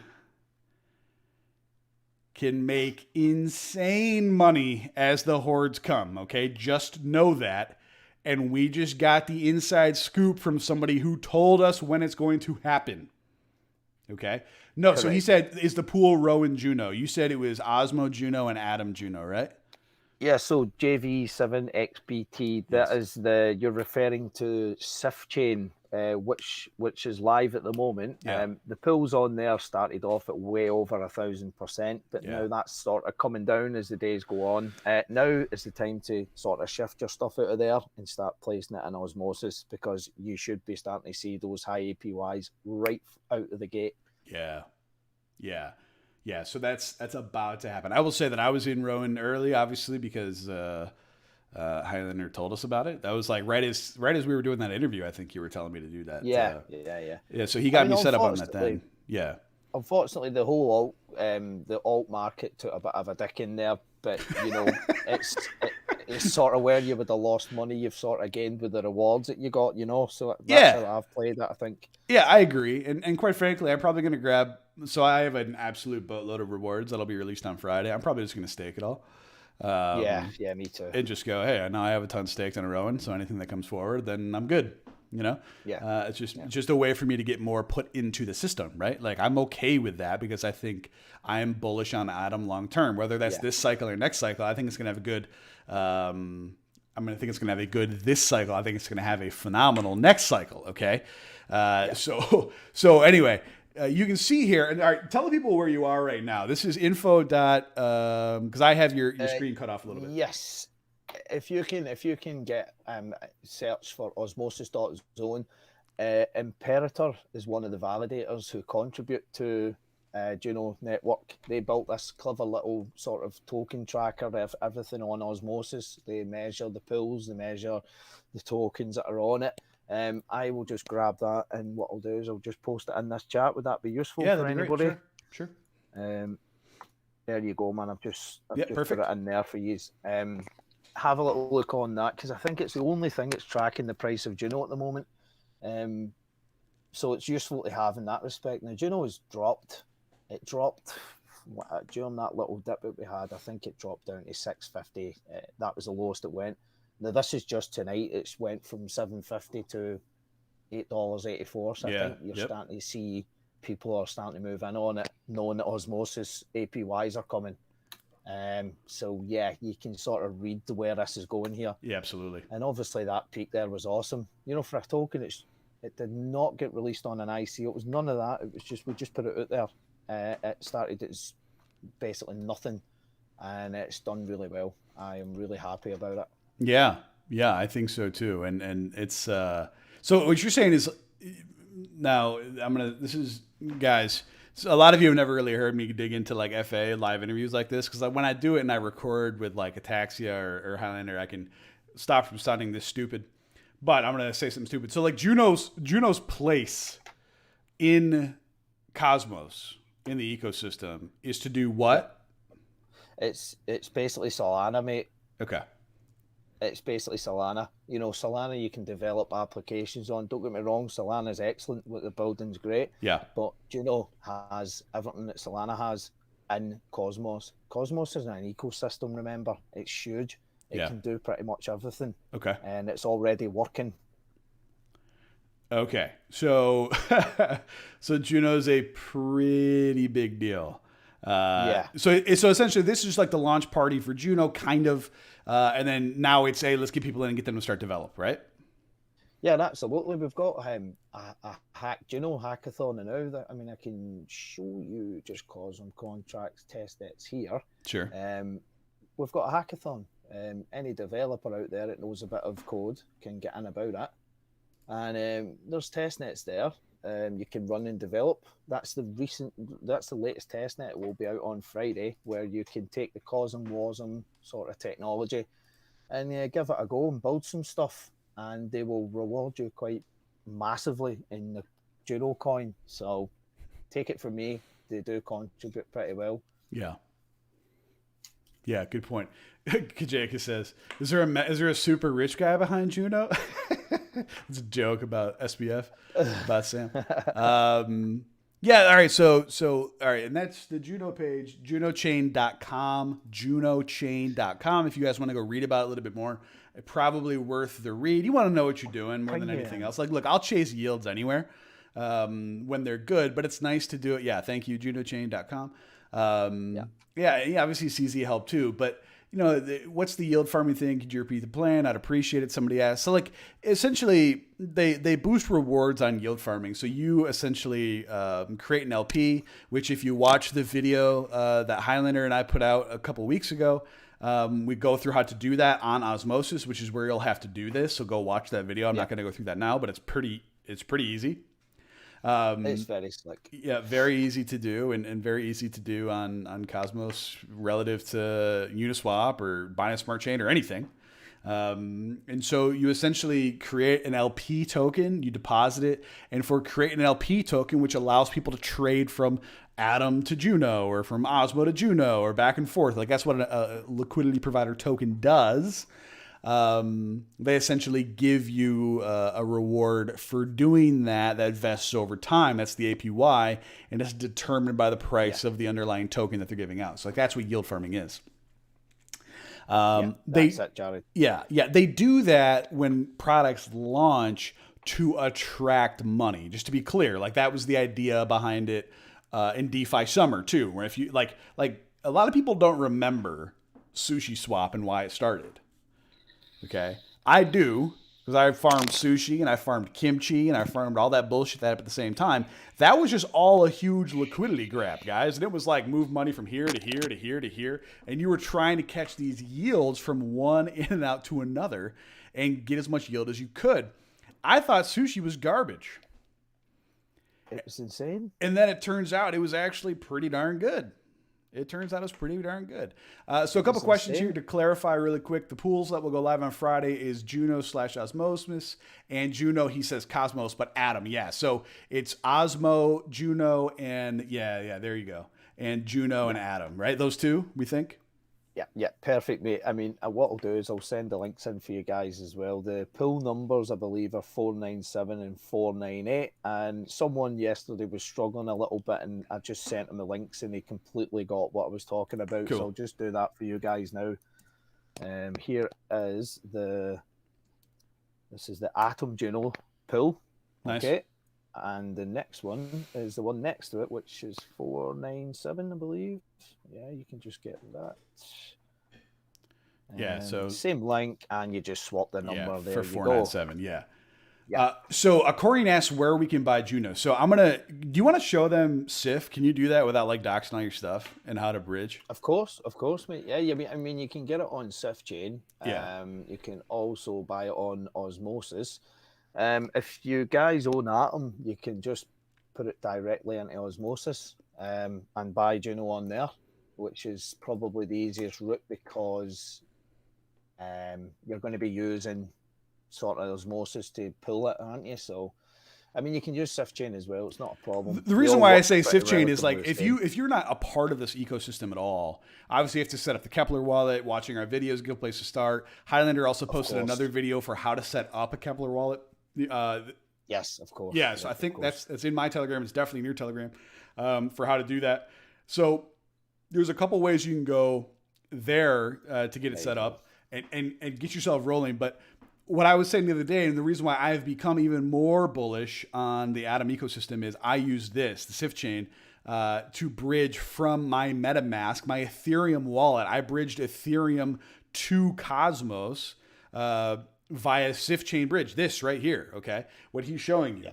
can make insane money as the hordes come, okay? Just know that. And we just got the inside scoop from somebody who told us when it's going to happen. Okay? No, correct. So he said, is the pool Rowan Juno? You said it was Osmo Juno and Atom Juno, right? Yeah, so JV7XBT, that is you're referring to SIFchain, which is live at the moment. Yeah. The pools on there started off at way over 1,000%, but now that's sort of coming down as the days go on. Now is the time to sort of shift your stuff out of there and start placing it in Osmosis, because you should be starting to see those high APYs right out of the gate. Yeah, so that's about to happen. I will say that I was in Rowan early, obviously, because Highlander told us about it. That was like right as we were doing that interview. I think you were telling me to do that. Yeah. So he got me set up on that then. Yeah. Unfortunately, the whole alt market took a bit of a dick in there, but it's sort of where you would have lost money, you've sort of gained with the rewards that you got, So that's how I've played it, I think. Yeah, I agree, and quite frankly, I'm probably going to grab. So I have an absolute boatload of rewards that'll be released on Friday. I'm probably just going to stake it all. Yeah, me too. And just go, hey, I know I have a ton staked in a Rowan, so anything that comes forward, then I'm good. Yeah. It's just a way for me to get more put into the system, right? Like I'm okay with that because I think I am bullish on Atom long term. Whether that's this cycle or next cycle, I think it's going to have a good. Think it's going to have a good this cycle. I think it's going to have a phenomenal next cycle. Okay. So anyway. You can see here, and all right, tell the people where you are right now. This is info. Because I have your screen cut off a little bit. Yes, if you can get search for osmosis.zone, Imperator is one of the validators who contribute to Juno Network. They built this clever little sort of token tracker of everything on Osmosis. They measure the pools, they measure the tokens that are on it. I will just grab that, and what I'll do is I'll just post it in this chat. Would that be useful for anybody? Sure. There you go, man. I've just put it in there for you. Have a little look on that, because I think it's the only thing that's tracking the price of Juno at the moment. So it's useful to have in that respect. Now, Juno has dropped. It dropped during that little dip that we had. I think it dropped down to 650. That was the lowest it went. Now, this is just tonight. It's went from $7.50 to $8.84. So I think you're starting to see people are starting to move in on it, knowing that Osmosis APYs are coming. So you can sort of read where this is going here. Yeah, absolutely. And obviously that peak there was awesome. For a token, it did not get released on an ICO. It was none of that. It was just we just put it out there. It started as basically nothing, and it's done really well. I am really happy about it. Yeah, I think so too. And it's so what you're saying is now this is guys. So a lot of you have never really heard me dig into like FA live interviews like this, because when I do it and I record with like Ataxia or Highlander, I can stop from sounding this stupid. But I'm gonna say something stupid. So like Juno's place in Cosmos, in the ecosystem, is to do what? It's basically Solana, mate. Okay. It's basically Solana. Solana you can develop applications on. Don't get me wrong, Solana is excellent. What the building's great. Yeah. But Juno has everything that Solana has in Cosmos. Cosmos is an ecosystem, remember. It's huge. It can do pretty much everything. Okay. And it's already working. Okay. So so Juno's a pretty big deal. So essentially this is just like the launch party for Juno, kind of. And then now it's let's get people in and get them to start develop, right? Yeah, absolutely. We've got a Juno hackathon now. I can show you just cause on contracts test nets here. Sure. We've got a hackathon. Any developer out there that knows a bit of code can get in about it. And there's test nets there. You can run and develop. That's the latest testnet. It will be out on Friday, where you can take the Cosm Wasm sort of technology and give it a go and build some stuff, and they will reward you quite massively in the Juno coin. So take it from me, they do contribute pretty well. Yeah, good point. Kajaka says, is there a super rich guy behind Juno? It's a joke about SBF, about Sam. Yeah, all right. So all right, and that's the Juno page, junochain.com, junochain.com. If you guys want to go read about it a little bit more, it's probably worth the read. You want to know what you're doing more than anything else. Like, look, I'll chase yields anywhere when they're good, but it's nice to do it. Yeah, thank you, junochain.com. Yeah, obviously CZ helped too, but you know, what's the yield farming thing? Could you repeat the plan? I'd appreciate it. Somebody asked. So like, essentially, they boost rewards on yield farming. So you essentially create an LP, which if you watch the video that Highlander and I put out a couple weeks ago, we go through how to do that on Osmosis, which is where you'll have to do this. So go watch that video. I'm not going to go through that now, but it's pretty easy. It's very slick. Yeah, very easy to do and very easy to do on Cosmos relative to Uniswap or Binance Smart Chain or anything. And so you essentially create an LP token, you deposit it, and for creating an LP token, which allows people to trade from Atom to Juno or from Osmo to Juno or back and forth, like that's what a liquidity provider token does. They essentially give you a reward for doing that vests over time. That's the APY, and it's determined by the price of the underlying token that they're giving out. So like that's what yield farming is. That's it, Jared. Yeah, they do that when products launch to attract money. Just to be clear, like that was the idea behind it in DeFi Summer too, where if you like a lot of people don't remember Sushi Swap and why it started. Okay, I do, because I farmed sushi and I farmed kimchi and I farmed all that bullshit that happened at the same time. That was just all a huge liquidity grab, guys. And it was like move money from here to here to here to here. And you were trying to catch these yields from one in and out to another and get as much yield as you could. I thought sushi was garbage. It was insane. And then it turns out it was actually pretty darn good. It turns out it's pretty darn good. So a couple questions here to clarify really quick. The pools that will go live on Friday is Juno/Osmosis and Juno. He says Cosmos, but Atom. Yeah. So it's Osmo, Juno, and yeah. There you go. And Juno and Atom, right? Those two, we think. Yeah, perfect, mate. I mean, what I'll do is I'll send the links in for you guys as well. The pool numbers, I believe, are 497 and 498. And someone yesterday was struggling a little bit, and I just sent him the links, and he completely got what I was talking about. Cool. So I'll just do that for you guys now. Here is this is the Atom Juno pool. Nice. Okay. And the next one is the one next to it, which is 497, I believe. Yeah, you can just get that. Yeah, so same link, and you just swap the number there. For 497, yeah. So Acorian asks where we can buy Juno. So do you want to show them SIF? Can you do that without like doxing all your stuff and how to bridge? Of course, mate. Yeah, I mean, you can get it on SIF chain. Yeah. You can also buy it on Osmosis. If you guys own Atom, you can just put it directly into Osmosis and buy Juno on there, which is probably the easiest route because you're going to be using sort of Osmosis to pull it, aren't you? So, I mean, you can use SIF chain as well. It's not a problem. The reason why I say SIF chain is like if you're not a part of this ecosystem at all, obviously you have to set up the Kepler wallet. Watching our videos is a good place to start. Highlander also posted another video for how to set up a Kepler wallet. Yes, of course. Yeah, so I think that's in my Telegram. It's definitely in your Telegram for how to do that. So there's a couple ways you can go there to get it set up and get yourself rolling. But what I was saying the other day, and the reason why I've become even more bullish on the Atom ecosystem is I use the SIF chain, to bridge from my MetaMask, my Ethereum wallet. I bridged Ethereum to Cosmos via SIF chain bridge. This right here, okay? What he's showing you.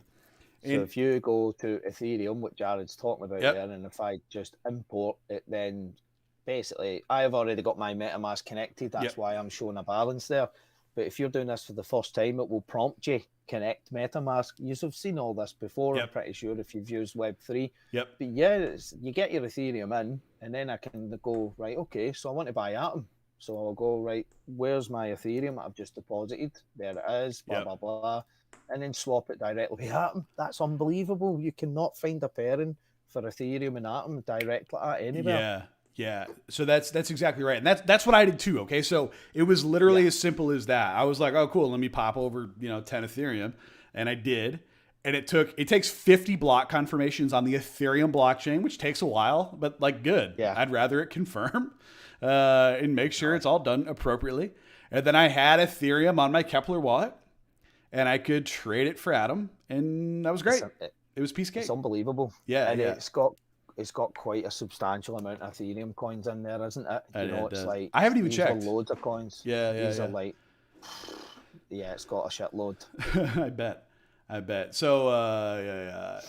So if you go to Ethereum, what Jared's talking about there, and if I just import it, then basically I've already got my MetaMask connected. That's why I'm showing a balance there. But if you're doing this for the first time, it will prompt you connect MetaMask. You've seen all this before, I'm pretty sure, if you've used Web3. But yeah, you get your Ethereum in, and then I can go, right, okay, so I want to buy Atom. So I'll go, right, where's my Ethereum I've just deposited? There it is, blah, blah, blah. And then swap it directly with Atom. That's unbelievable. You cannot find a pairing for Ethereum and Atom direct like that anywhere. Yeah. So that's exactly right. And that's what I did too. Okay. So it was literally as simple as that. I was like, oh, cool. Let me pop over, 10 Ethereum. And I did. And it takes 50 block confirmations on the Ethereum blockchain, which takes a while, but like good. Yeah. I'd rather it confirm and make sure it's all done appropriately. And then I had Ethereum on my Kepler wallet, and I could trade it for Atom, and that was great. It was piece of cake. It's unbelievable. Yeah, and yeah. It's got quite a substantial amount of Ethereum coins in there, isn't it? It's like I haven't even these checked. Are loads of coins. Yeah, these are like, yeah, it's got a shitload. I bet. So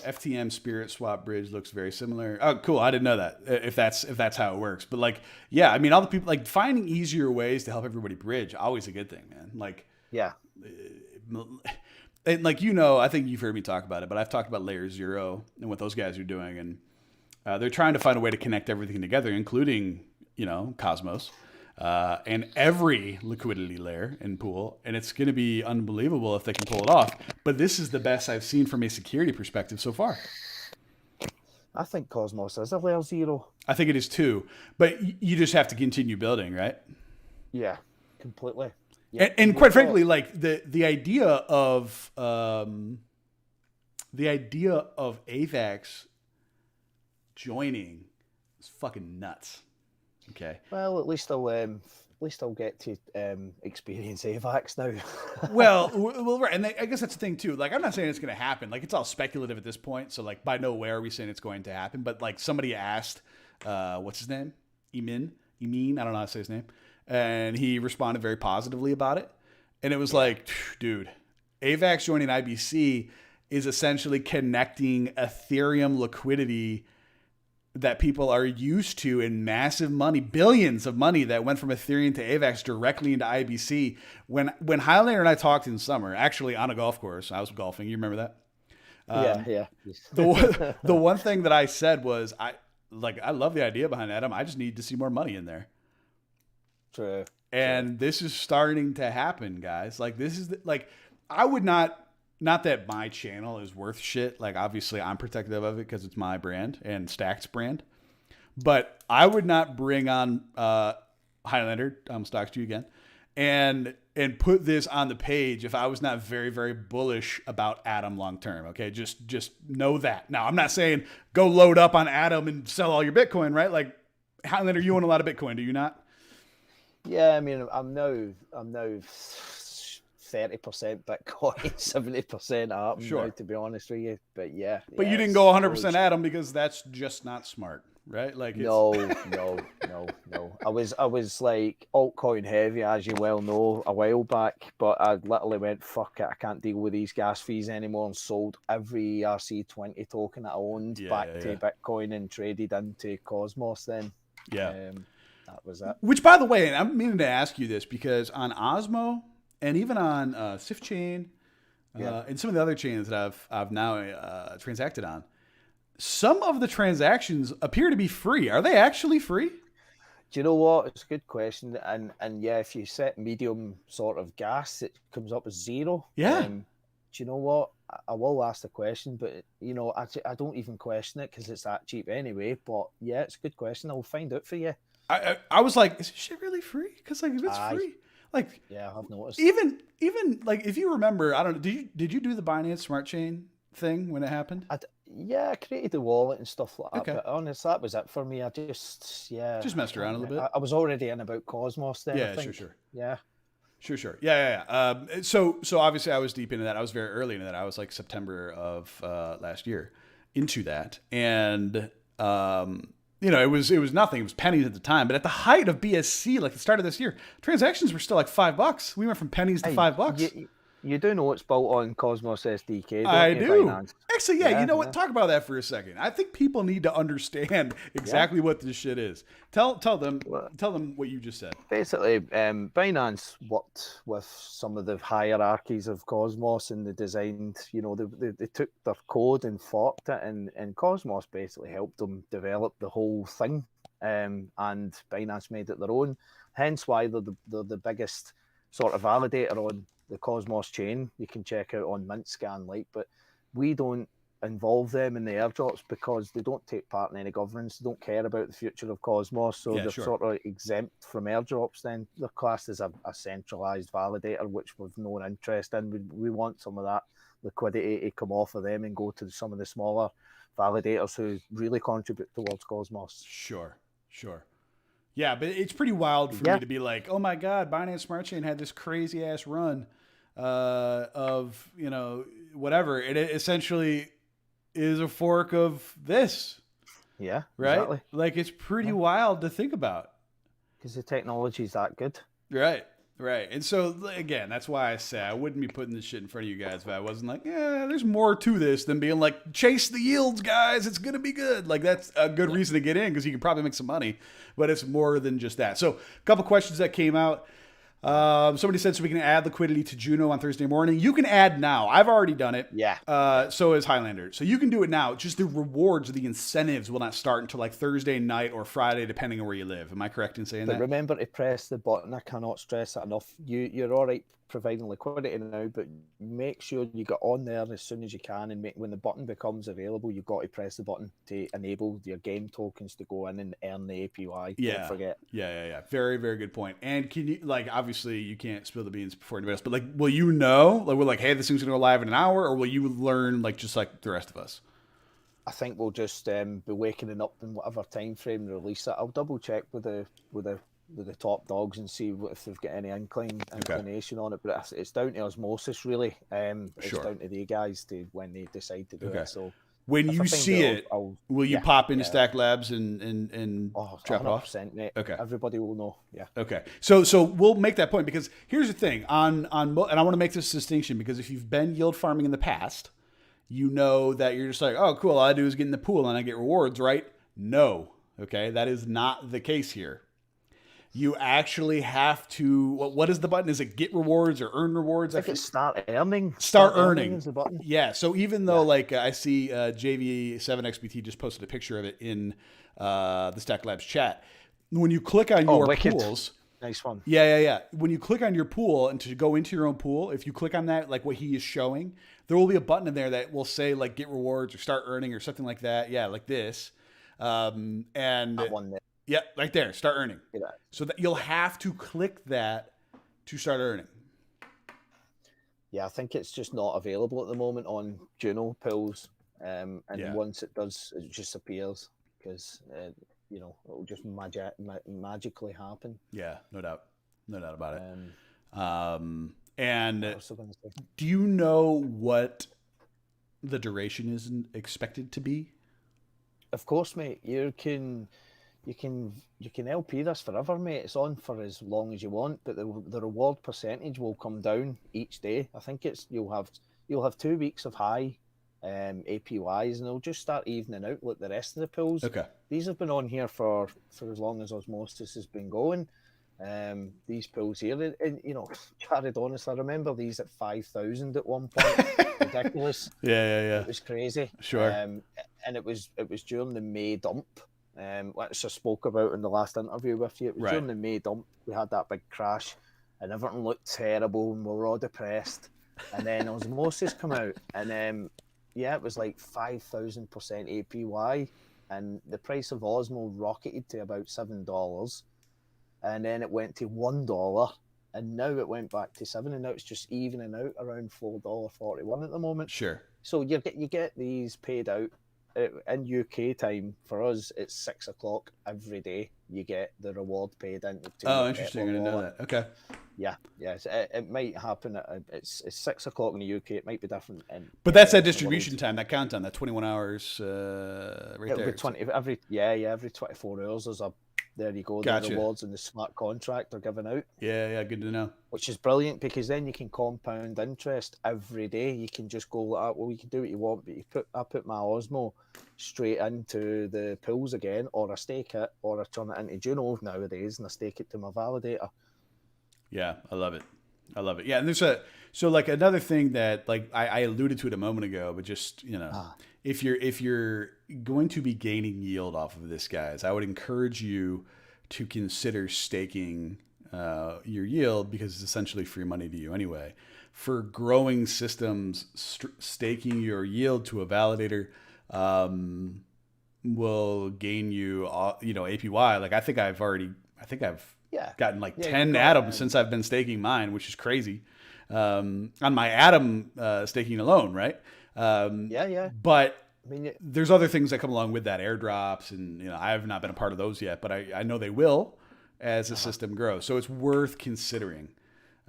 FTM Spirit Swap Bridge looks very similar. Oh, cool. I didn't know that. If that's how it works. But like, yeah, I mean, all the people like finding easier ways to help everybody bridge, always a good thing, man. Like, yeah. And like, you know, I think you've heard me talk about it, but I've talked about Layer Zero and what those guys are doing, and they're trying to find a way to connect everything together, including, you know, Cosmos. And every liquidity layer and pool, and it's going to be unbelievable if they can pull it off. But this is the best I've seen from a security perspective so far. I think Cosmos is a layer zero. I think it is too, but you just have to continue building, right? Yeah, completely. Yeah. And quite frankly, like the idea of AVAX joining is fucking nuts. Okay. Well, at least I'll get to experience AVAX now. well, right, and I guess that's the thing too. Like, I'm not saying it's going to happen. Like, it's all speculative at this point. So, like, by no way are we saying it's going to happen. But like, somebody asked, what's his name? Emin. I don't know how to say his name, and he responded very positively about it. And it was like, dude, AVAX joining IBC is essentially connecting Ethereum liquidity that people are used to in massive money, billions of money that went from Ethereum to AVAX directly into IBC. When Highlander and I talked in summer, actually on a golf course, I was golfing. You remember that? Yeah. The one thing that I said was, I love the idea behind Atom. I just need to see more money in there. True. And this is starting to happen, guys. Like, this is I would not that my channel is worth shit. Like, obviously I'm protective of it because it's my brand and Stack's brand, but I would not bring on Highlander, Stocks to you again, and put this on the page if I was not very, very bullish about Atom long term. Okay, just know that. Now, I'm not saying go load up on Atom and sell all your Bitcoin, right? Like, Highlander, you own a lot of Bitcoin, do you not? Yeah, I mean, I'm now 30% Bitcoin, 70% Atom. Sure. Now, to be honest with you, but yeah. But you didn't go 100% Atom because that's just not smart, right? Like, no. I was like altcoin heavy, as you well know, a while back, but I literally went, fuck it, I can't deal with these gas fees anymore, and sold every ERC20 token that I owned to Bitcoin and traded into Cosmos. Then, that was it. Which, by the way, I'm meaning to ask you this because on Osmo and even on SwiftChain and some of the other chains that I've now transacted on, some of the transactions appear to be free. Are they actually free? Do you know what? It's a good question. And yeah, if you set medium sort of gas, it comes up as 0. Yeah. Do you know what? I will ask the question, but you know, I don't even question it because it's that cheap anyway. But yeah, it's a good question. I'll find out for you. I was like, is this shit really free? Because like, if it's free, like, yeah, I've noticed. Even like, if you remember, I don't know, did you do the Binance Smart Chain thing when it happened? Yeah, I created the wallet and stuff like that. Okay. But honestly, that was it for me. I just messed around a little bit. I was already in about Cosmos then. Yeah, I think. sure. Yeah. Sure. Yeah. So obviously I was deep into that. I was very early into that. I was like September of last year into that, and you know, it was nothing. It was pennies at the time. But at the height of BSC, like the start of this year, transactions were still like $5. We went from pennies to $5. You do know it's built on Cosmos SDK, don't I do. Binance? Actually, yeah, you know what? Talk about that for a second. I think people need to understand exactly what this shit is. Tell them what you just said. Basically, Binance worked with some of the hierarchies of Cosmos, and they designed, you know, they took their code and forked it, and Cosmos basically helped them develop the whole thing, and Binance made it their own. Hence why they're the biggest sort of validator on the Cosmos chain. You can check out on MintScan, but we don't involve them in the airdrops because they don't take part in any governance. They don't care about the future of Cosmos, so they're sort of exempt from airdrops. Then they're classed as a centralized validator, which we've no interest in. We want some of that liquidity to come off of them and go to some of the smaller validators who really contribute towards Cosmos. Sure. Yeah, but it's pretty wild for me to be like, oh my God, Binance Smart Chain had this crazy ass run of, whatever. It essentially is a fork of this. Yeah, right. Exactly. Like, it's pretty wild to think about. Because the technology is that good. Right. And so, again, that's why I say I wouldn't be putting this shit in front of you guys if I wasn't like, there's more to this than being like, chase the yields, guys. It's going to be good. Like, that's a good reason to get in because you can probably make some money. But it's more than just that. So, a couple questions that came out. Somebody said, so we can add liquidity to Juno on Thursday morning. You can add now. I've already done it. Yeah. So is Highlander. So you can do it now. Just the rewards, the incentives will not start until like Thursday night or Friday, depending on where you live. Am I correct in saying that? But remember to press the button. I cannot stress that enough. You're all right providing liquidity now, but make sure you get on there as soon as you can, and when the button becomes available, you've got to press the button to enable your game tokens to go in and earn the APY. Yeah. Don't forget. Yeah. Very, very good point. And can you, like, obviously you can't spill the beans before anybody else, but like, will you know, like, we're like, hey, this thing's gonna go live in an hour, or will you learn like just like the rest of us? I think we'll just be waking up in whatever time frame to release it. I'll double check with the top dogs and see if they've got any inclination on it. But it's down to osmosis, really. It's down to the guys to when they decide to do it. So when you see it, will you pop into Stack Labs and drop it off? Mate. Okay, everybody will know. Yeah. Okay, so we'll make that point because here's the thing and I want to make this distinction because if you've been yield farming in the past, you know that you're just like, oh, cool, all I do is get in the pool and I get rewards, right? No, okay, that is not the case here. You actually have to. What is the button? Is it get rewards or earn rewards? I think it's start earning. Start earning is the button. Yeah. So even though like I see JV7XBT just posted a picture of it in the Stack Labs chat, when you click on your pools, nice one. Yeah. When you click on your pool and to go into your own pool, if you click on that, like what he is showing, there will be a button in there that will say like get rewards or start earning or something like that. Yeah, like this, and that one there. Yeah, right there. Start earning. Yeah. So that you'll have to click that to start earning. Yeah, I think it's just not available at the moment on Juno pools. And once it does, it just appears because, it'll just magically happen. Yeah, no doubt about it. And do you know what the duration is expected to be? Of course, mate. You can LP this forever, mate. It's on for as long as you want, but the reward percentage will come down each day. I think you'll have 2 weeks of high APYs, and they'll just start evening out like the rest of the pools. Okay. These have been on here for as long as Osmosis has been going. These pools here, and Jared, honestly, I remember these at 5,000 at one point. Ridiculous. Yeah. It was crazy. Sure. And it was during the May dump. Which I spoke about in the last interview with you. It was during the May dump. We had that big crash and everything looked terrible and we were all depressed. And then Osmosis come out and it was like 5,000% APY and the price of Osmo rocketed to about $7 and then it went to $1 and now it went back to $7 and now it's just evening out around $4.41 at the moment. Sure. So you get these paid out. In UK time, for us, it's 6 o'clock every day. You get the reward paid into. Oh, interesting. I didn't know that. Okay. Yeah. It might happen. It's 6 o'clock in the UK. It might be different. But that's that distribution time, that countdown, that 21 hours, right there. 20 every 24 hours. There you go. Gotcha. The rewards and the smart contract are given out. Yeah, good to know. Which is brilliant because then you can compound interest every day. You can just go like, well, you can do what you want, but I put my Osmo straight into the pools again, or I stake it, or I turn it into Juno nowadays, and I stake it to my validator. Yeah, I love it. Yeah, and there's another thing that like I alluded to it a moment ago, but just if you're going to be gaining yield off of this, guys, I would encourage you to consider staking your yield because it's essentially free money to you anyway. For growing systems, staking your yield to a validator will gain you APY. Like I think I've gotten like 10 atoms since I've been staking mine, which is crazy. on my Atom staking alone, right? Yeah. But I mean, there's other things that come along with that, airdrops, and I have not been a part of those yet, but I know they will as the system grows. So it's worth considering.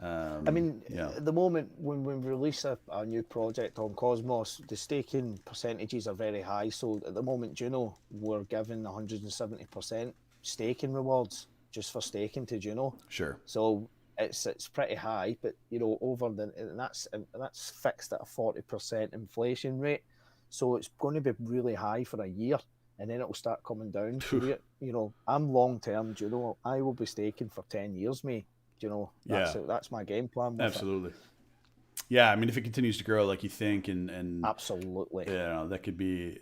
I mean, at the moment when we release a new project on Cosmos, the staking percentages are very high. So at the moment, Juno, we're given 170% staking rewards just for staking to Juno. Sure. So it's pretty high, but and that's fixed at a 40% inflation rate. So it's going to be really high for a year, and then it'll start coming down. I'm long term, Juno. I will be staking for 10 years, mate. That's my game plan. Absolutely. Yeah, I mean, if it continues to grow like you think, and absolutely, that could be.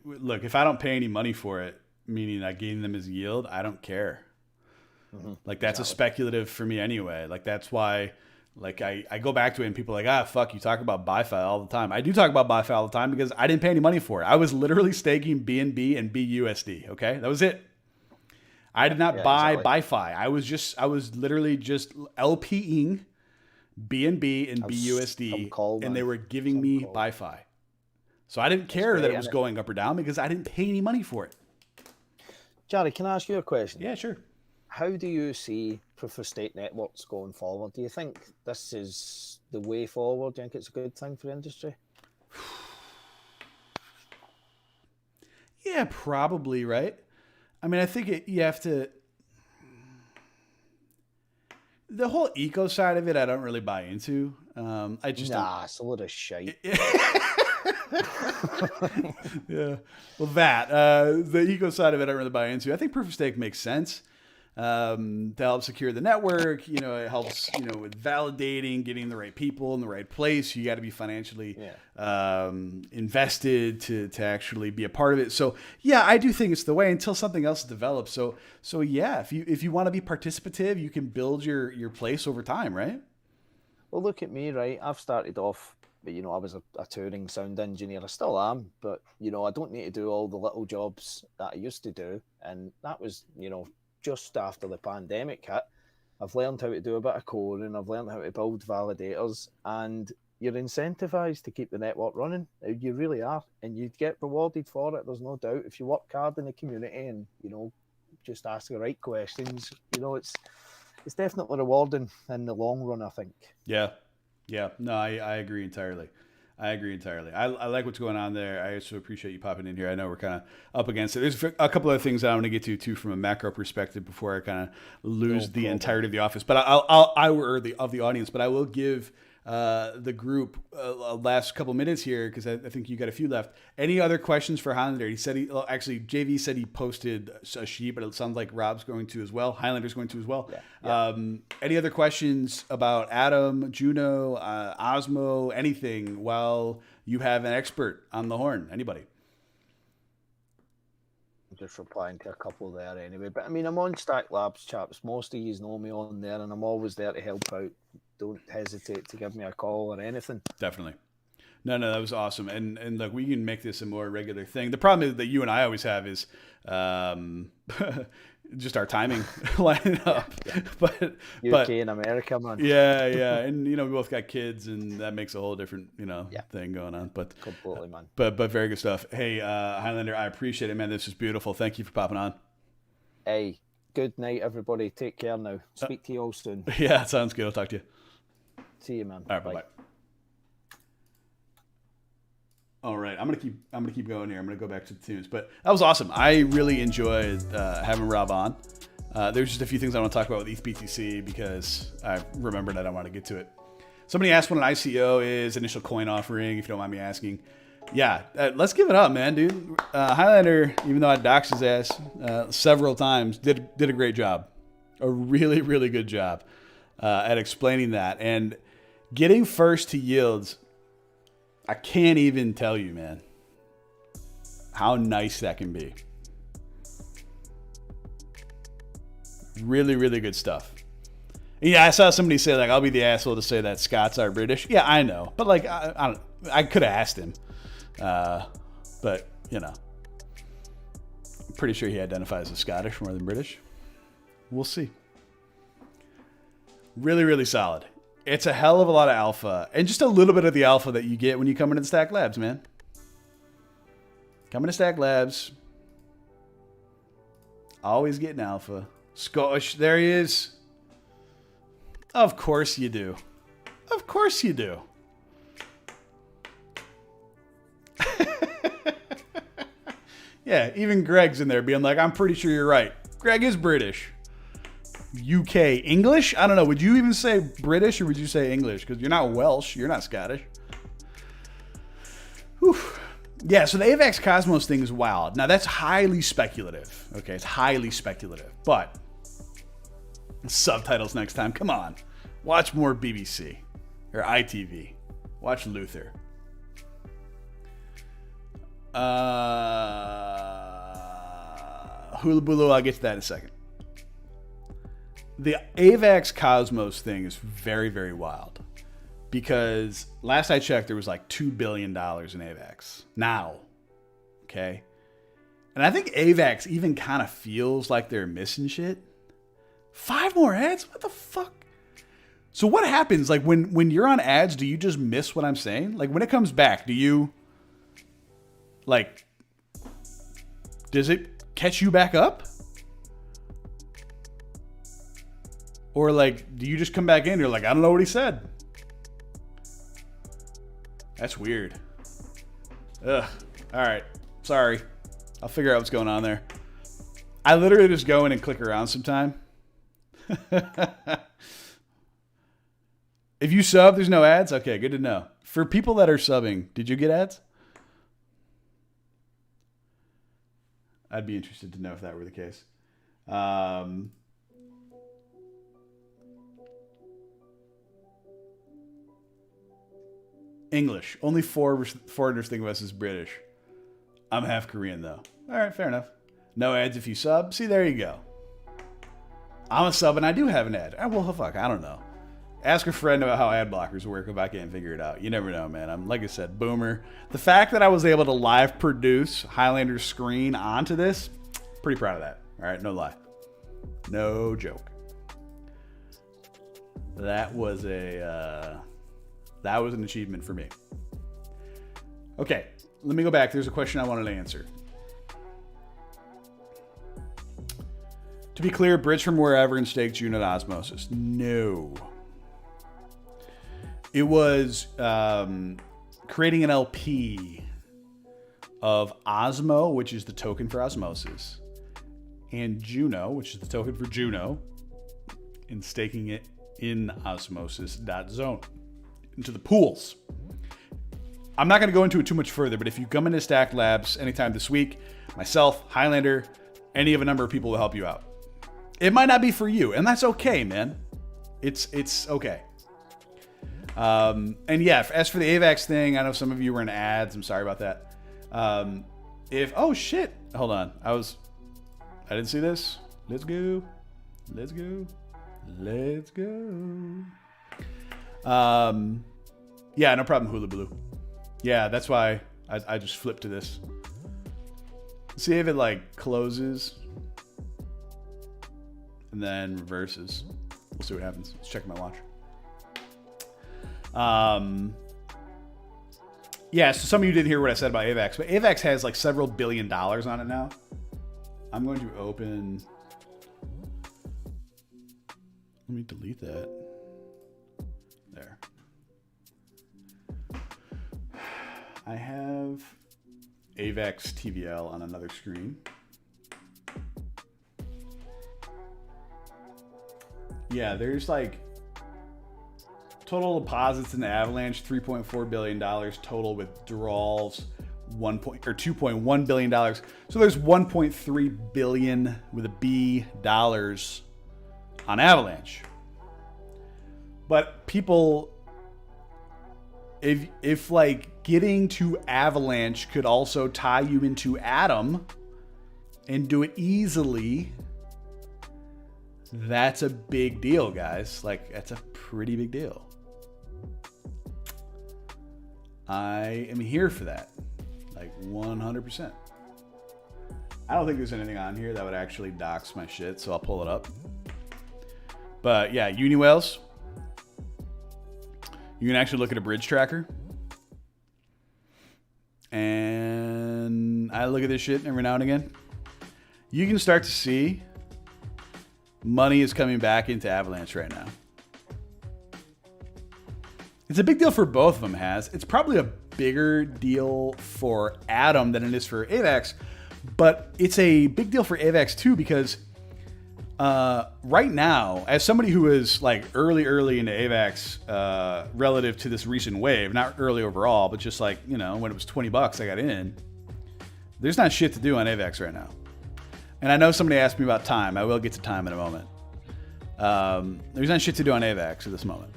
Look, if I don't pay any money for it, meaning I gain them as yield, I don't care. Mm-hmm. Like that's a speculative for me anyway. Like that's why, like I go back to it and people are like, fuck, you talk about BiFi all the time. I do talk about BiFi all the time because I didn't pay any money for it. I was literally staking BNB and BUSD. Okay, that was it. I did not buy BiFi. I was literally just LPing BNB and BUSD, and they were giving me BiFi. So I didn't care that it was going up or down because I didn't pay any money for it. Jerry, can I ask you a question? Yeah, sure. How do you see proof of stake networks going forward? Do you think this is the way forward? Do you think it's a good thing for the industry? Yeah, probably, right? I mean, I think you have to. The whole eco side of it, I don't really buy into. I just it's a load of shite. Yeah, well, the eco side of it, I don't really buy into. I think proof of stake makes sense to help secure the network. It helps with validating, getting the right people in the right place. You got to be financially invested to actually be a part of it. So yeah, I do think it's the way until something else develops. So yeah, if you want to be participative, you can build your place over time, right? Well, look at me, right? I've started off, I was a touring sound engineer. I still am, but I don't need to do all the little jobs that I used to do, and that was just after the pandemic hit. I've learned how to do a bit of coding, I've learned how to build validators, and you're incentivized to keep the network running. You really are, and you get rewarded for it. There's no doubt. If you work hard in the community and just ask the right questions, it's definitely rewarding in the long run, I think. Yeah. No, I agree entirely. I like what's going on there. I also appreciate you popping in here. I know we're kind of up against it. There's a couple of things I want to get to too from a macro perspective before I kind of lose the entirety of the office. But of the audience. But I will give the group last couple minutes here because I think you got a few left. Any other questions for Highlander? He said JV said he posted a sheet, but it sounds like Rob's going to as well. Highlander's going to as well. Yeah. Any other questions about Atom, Juno, Osmo, anything while you have an expert on the horn? Anybody? I'm just replying to a couple there anyway. But I mean, I'm on Stack Labs, chaps. Most of you know me on there, and I'm always there to help out. Don't hesitate to give me a call or anything. Definitely. No, that was awesome. And look, we can make this a more regular thing. The problem that you and I always have is just our timing lining up. Yeah. But and America, man. Yeah. And, we both got kids, and that makes a whole different, thing going on. But completely, man. But very good stuff. Hey, Highlander, I appreciate it, man. This is beautiful. Thank you for popping on. Hey, good night, everybody. Take care now. Speak to you all soon. Yeah, sounds good. I'll talk to you. See you, man. All right, bye. All right, I'm gonna keep going here. I'm gonna go back to the tunes, but that was awesome. I really enjoyed having Rob on. There's just a few things I want to talk about with ETHBTC because I remembered I don't want to get to it. Somebody asked what an ICO is, initial coin offering, if you don't mind me asking. Yeah, let's give it up, man, dude. Highlander, even though I doxed his ass several times, did a great job. A really, really good job at explaining that. And getting first to yields, I can't even tell you, man, how nice that can be. Really, really good stuff. Yeah, I saw somebody say, like, I'll be the asshole to say that Scots are British. Yeah, I know. But, like, I could have asked him. But, I'm pretty sure he identifies as Scottish more than British. We'll see. Really, really solid. It's a hell of a lot of alpha. And just a little bit of the alpha that you get when you come into the Stack Labs, man. Coming to Stack Labs. Always getting alpha. Scottish, there he is. Of course you do. Of course you do. Yeah, even Greg's in there being like, I'm pretty sure you're right. Greg is British. UK English? I don't know. Would you even say British or would you say English? Because you're not Welsh. You're not Scottish. Whew. Yeah, so the AVAX Cosmos thing is wild. Now, that's highly speculative. Okay, it's highly speculative. But subtitles next time. Come on. Watch more BBC or ITV. Watch Luther. Hula Bulu, I'll get to that in a second. The AVAX Cosmos thing is very, very wild. Because last I checked, there was like $2 billion in AVAX. Now. Okay? And I think AVAX even kind of feels like they're missing shit. 5 more ads? What the fuck? So what happens? Like when you're on ads, do you just miss what I'm saying? Like when it comes back, do you... Like... Does it catch you back up? Or like, do you just come back in and you're like, I don't know what he said? That's weird. Ugh. All right. Sorry. I'll figure out what's going on there. I literally just go in and click around sometime. If you sub, there's no ads? Okay, good to know. For people that are subbing, did you get ads? I'd be interested to know if that were the case. English. Only 4 foreigners think of us as British. I'm half Korean, though. All right, fair enough. No ads if you sub. See, there you go. I'm a sub and I do have an ad. Well, fuck, I don't know. Ask a friend about how ad blockers work if I can't figure it out. You never know, man. I'm, like I said, boomer. The fact that I was able to live produce Highlander's screen onto this, pretty proud of that. All right, no lie. No joke. That was an achievement for me. Okay, let me go back. There's a question I wanted to answer. To be clear, Bridge from Wherever and staked June at Osmosis. No. It was creating an LP of Osmo, which is the token for Osmosis, and Juno, which is the token for Juno, and staking it in osmosis.zone into the pools. I'm not going to go into it too much further, but if you come into Stack Labs anytime this week, myself, Highlander, any of a number of people will help you out. It might not be for you, and that's okay, man. It's okay. And yeah, as for the AVAX thing, I know some of you were in ads. I'm sorry about that. Oh shit, hold on. I didn't see this. Let's go. Yeah, no problem, Hula Blue. Yeah, that's why I just flipped to this. See if it like closes and then reverses. We'll see what happens. Let's check my watch. Yeah, so some of you didn't hear what I said about AVAX, but AVAX has like several $1 billion on it now. I'm going to open... Let me delete that. There. I have AVAX TVL on another screen. Yeah, there's like total deposits in the Avalanche, $3.4 billion. Total withdrawals, $2.1 billion. So there's $1.3 billion with a B dollars on Avalanche. But people, if like getting to Avalanche could also tie you into Atom and do it easily, that's a big deal, guys. Like, that's a pretty big deal. I am here for that. Like, 100%. I don't think there's anything on here that would actually dox my shit, so I'll pull it up. But yeah, Uniwhales. You can actually look at a bridge tracker. And I look at this shit every now and again. You can start to see money is coming back into Avalanche right now. It's a big deal for both of them, Has. It's probably a bigger deal for Atom than it is for AVAX, but it's a big deal for AVAX too because right now, as somebody who is like early into AVAX relative to this recent wave, not early overall, but just like, you know, when it was $20 I got in, there's not shit to do on AVAX right now. And I know somebody asked me about time. I will get to time in a moment. There's not shit to do on AVAX at this moment.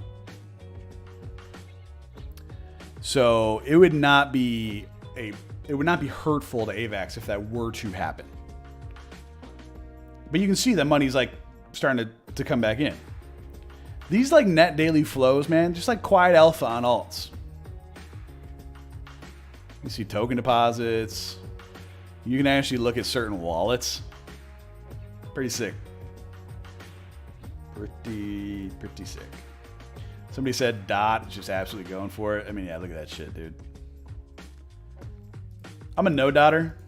So it would not be hurtful to AVAX if that were to happen. But you can see that money's like starting to come back in. These like net daily flows, man, just like quiet alpha on alts. You see token deposits. You can actually look at certain wallets. Pretty sick. Pretty sick. Somebody said DOT is just absolutely going for it. I mean, yeah, look at that shit, dude. I'm a no-dotter.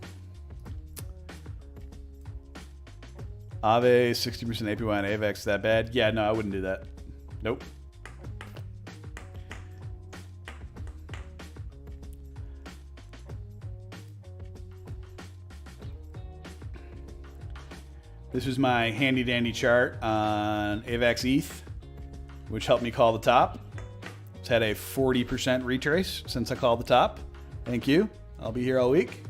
Aave, 60% APY on AVAX, that bad? Yeah, no, I wouldn't do that. Nope. This is my handy-dandy chart on AVAX ETH, which helped me call the top. It's had a 40% retrace since I called the top. Thank you. I'll be here all week.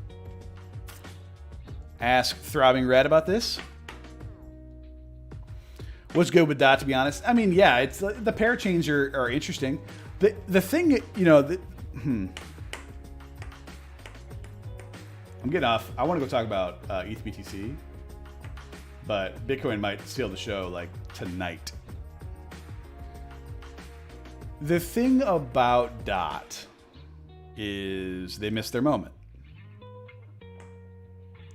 Ask Throbbing Red about this. What's good with DOT, to be honest? I mean, yeah, it's the parachains are interesting. The thing, you know, I'm getting off. I want to go talk about ETH BTC, but Bitcoin might steal the show like tonight. The thing about DOT is they missed their moment.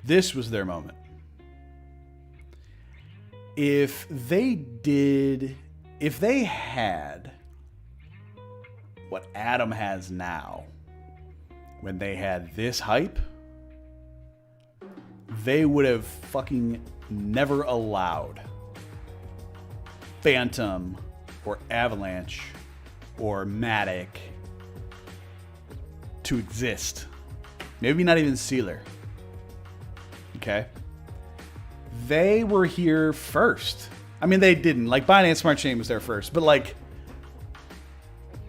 This was their moment. If they had what Atom has now, when they had this hype, they would have fucking never allowed Phantom or Avalanche or Matic to exist. Maybe not even Sealer. Okay? They were here first. I mean, they didn't. Like, Binance Smart Chain was there first. But, like,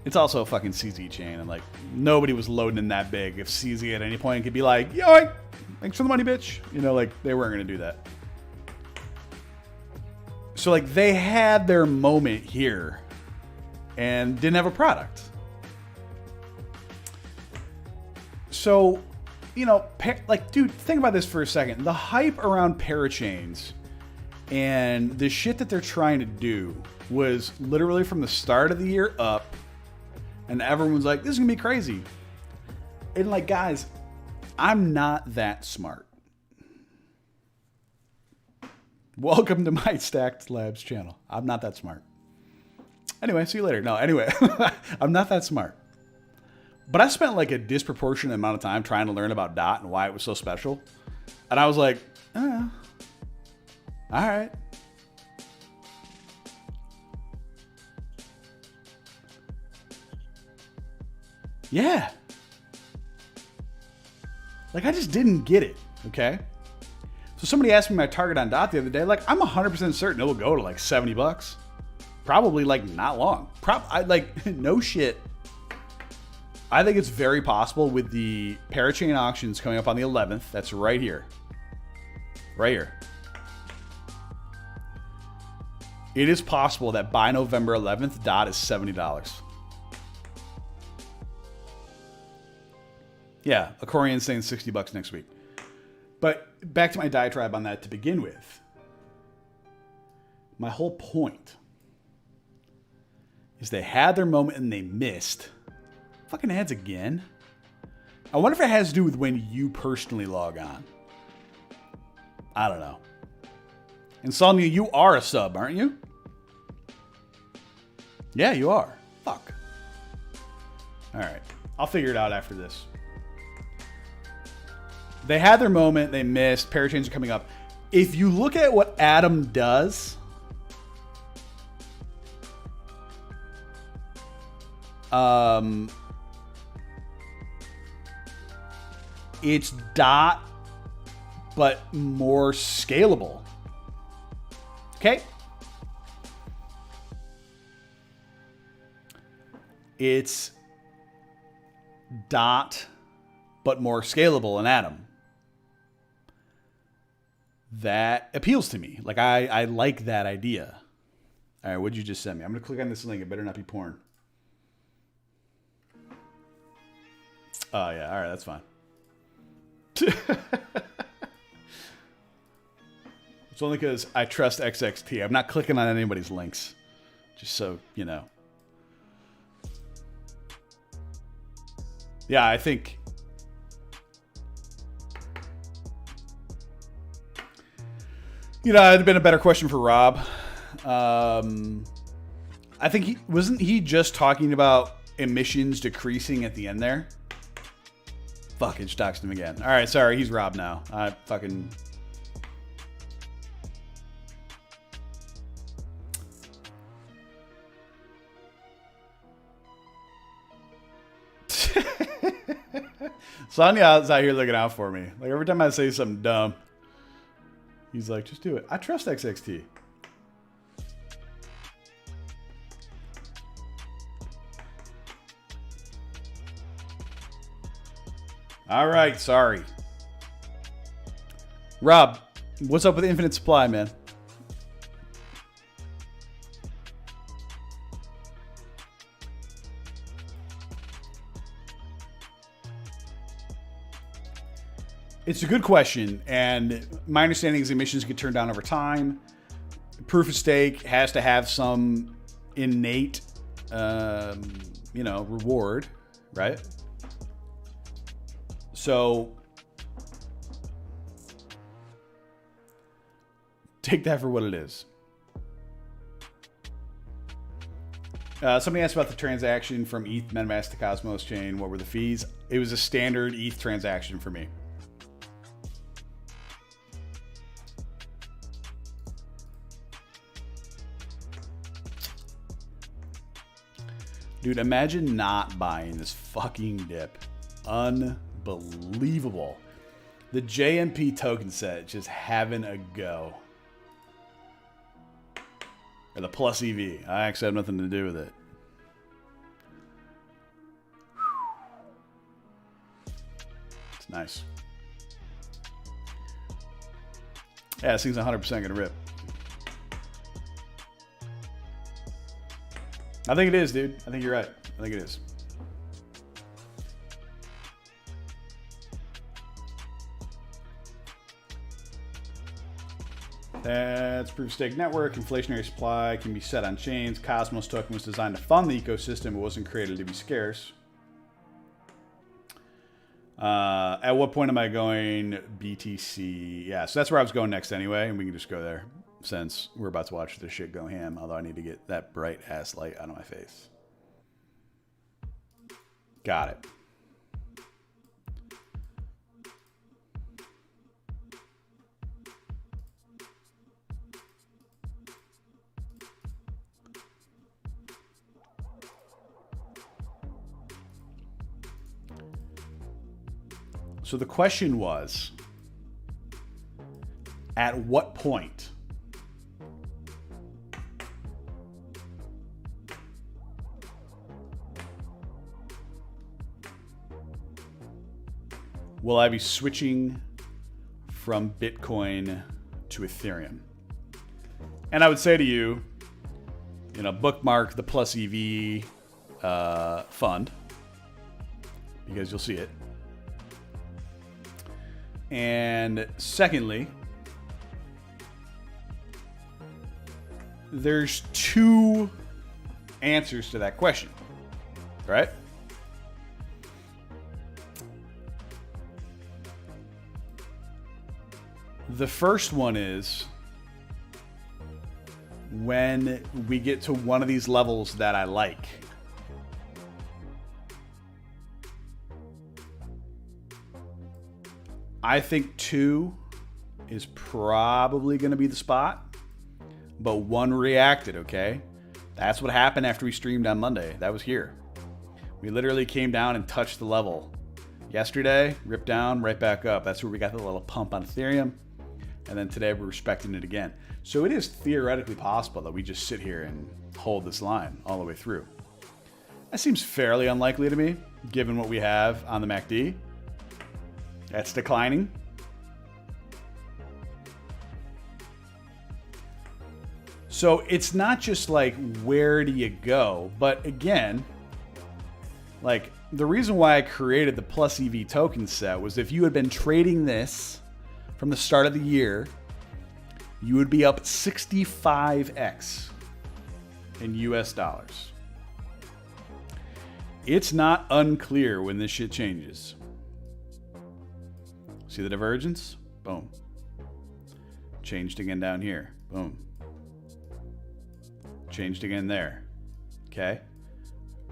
it's also a fucking CZ chain. And, like, nobody was loading in that big. If CZ at any point could be like, yo, thanks for the money, bitch. You know, like, they weren't going to do that. So, like, they had their moment here and didn't have a product. So, you know, like, dude, think about this for a second. The hype around parachains and the shit that they're trying to do was literally from the start of the year up, and everyone's like, this is gonna be crazy. And like, guys, I'm not that smart. Welcome to my Stacked Labs channel. I'm not that smart. Anyway, see you later. No, anyway, I'm not that smart. But I spent like a disproportionate amount of time trying to learn about DOT and why it was so special. And I was like, all right. Yeah. Like, I just didn't get it, okay? So somebody asked me my target on DOT the other day. Like, I'm 100% certain it will go to like $70. Probably like not long. No shit. I think it's very possible with the parachain auctions coming up on the 11th. That's right here. Right here. It is possible that by November 11th, DOT is $70. Yeah, Acorian's saying $60 next week. But back to my diatribe on that to begin with. My whole point is they had their moment and they missed. Fucking ads again. I wonder if it has to do with when you personally log on. I don't know. Insomnia, you are a sub, aren't you? Yeah, you are. Fuck. All right. I'll figure it out after this. They had their moment. They missed. Parachains are coming up. If you look at what Adam does, it's dot, but more scalable. Okay? It's dot, but more scalable in Atom. That appeals to me. Like, I like that idea. All right, what'd you just send me? I'm going to click on this link. It better not be porn. Oh, yeah. All right, that's fine. It's only because I trust XXT. I'm not clicking on anybody's links. Just so you know. Yeah, I think... You know, it'd been a better question for Rob. I think wasn't he just talking about emissions decreasing at the end there? Fucking doxed him again. All right, sorry, he's Rob now. I fucking... Sonya's out here looking out for me. Like, every time I say something dumb, he's like, just do it. I trust XXT. All right, sorry. Rob, what's up with Infinite Supply, man? It's a good question, and my understanding is emissions get turned down over time. Proof of stake has to have some innate, reward, right? So take that for what it is. Somebody asked about the transaction from ETH MetaMask to Cosmos chain. What were the fees? It was a standard ETH transaction for me. Dude, imagine not buying this fucking dip. Unbelievable. The JMP token set just having a go. Or the plus EV. I actually have nothing to do with it. It's nice. Yeah, this thing's 100% going to rip. I think it is, dude. I think you're right. I think it is. That's Proof of Stake Network. Inflationary supply can be set on chains. Cosmos token was designed to fund the ecosystem. It wasn't created to be scarce. At what point am I going BTC? Yeah, so that's where I was going next anyway, and we can just go there since we're about to watch this shit go ham, although I need to get that bright ass light out of my face. Got it. So the question was, at what point will I be switching from Bitcoin to Ethereum? And I would say to you, bookmark the Plus EV fund, because you'll see it. And secondly, there's two answers to that question, right? The first one is when we get to one of these levels that I like. I think 2 is probably going to be the spot, but 1 reacted, okay? That's what happened after we streamed on Monday. That was here. We literally came down and touched the level. Yesterday, ripped down, right back up. That's where we got the little pump on Ethereum. And then today we're respecting it again. So it is theoretically possible that we just sit here and hold this line all the way through. That seems fairly unlikely to me, given what we have on the MACD. That's declining. So it's not just like, where do you go? But again, like, the reason why I created the Plus EV token set was if you had been trading this from the start of the year, you would be up 65x in US dollars. It's not unclear when this shit changes. See the divergence? Boom. Changed again down here. Boom. Changed again there. Okay?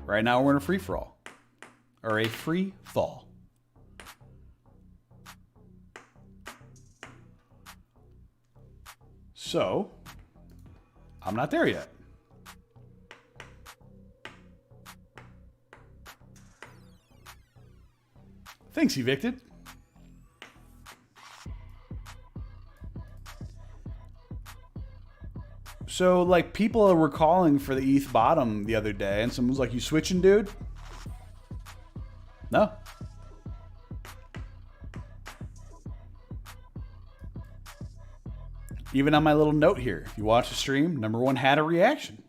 Right now we're in a free-for-all. Or a free fall. So, I'm not there yet. Thanks, Evicted. So, like, people were calling for the ETH bottom the other day, and someone was like, "You switching, dude?" No. Even on my little note here, if you watch the stream, number 1 had a reaction.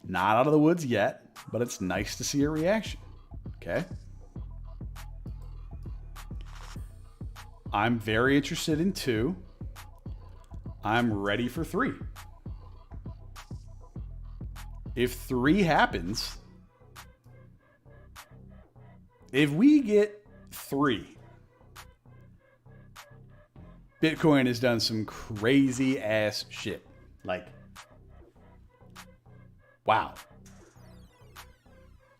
Not out of the woods yet, but it's nice to see a reaction. Okay? I'm very interested in 2. I'm ready for 3. If 3 happens, if we get 3, Bitcoin has done some crazy ass shit. Like, wow.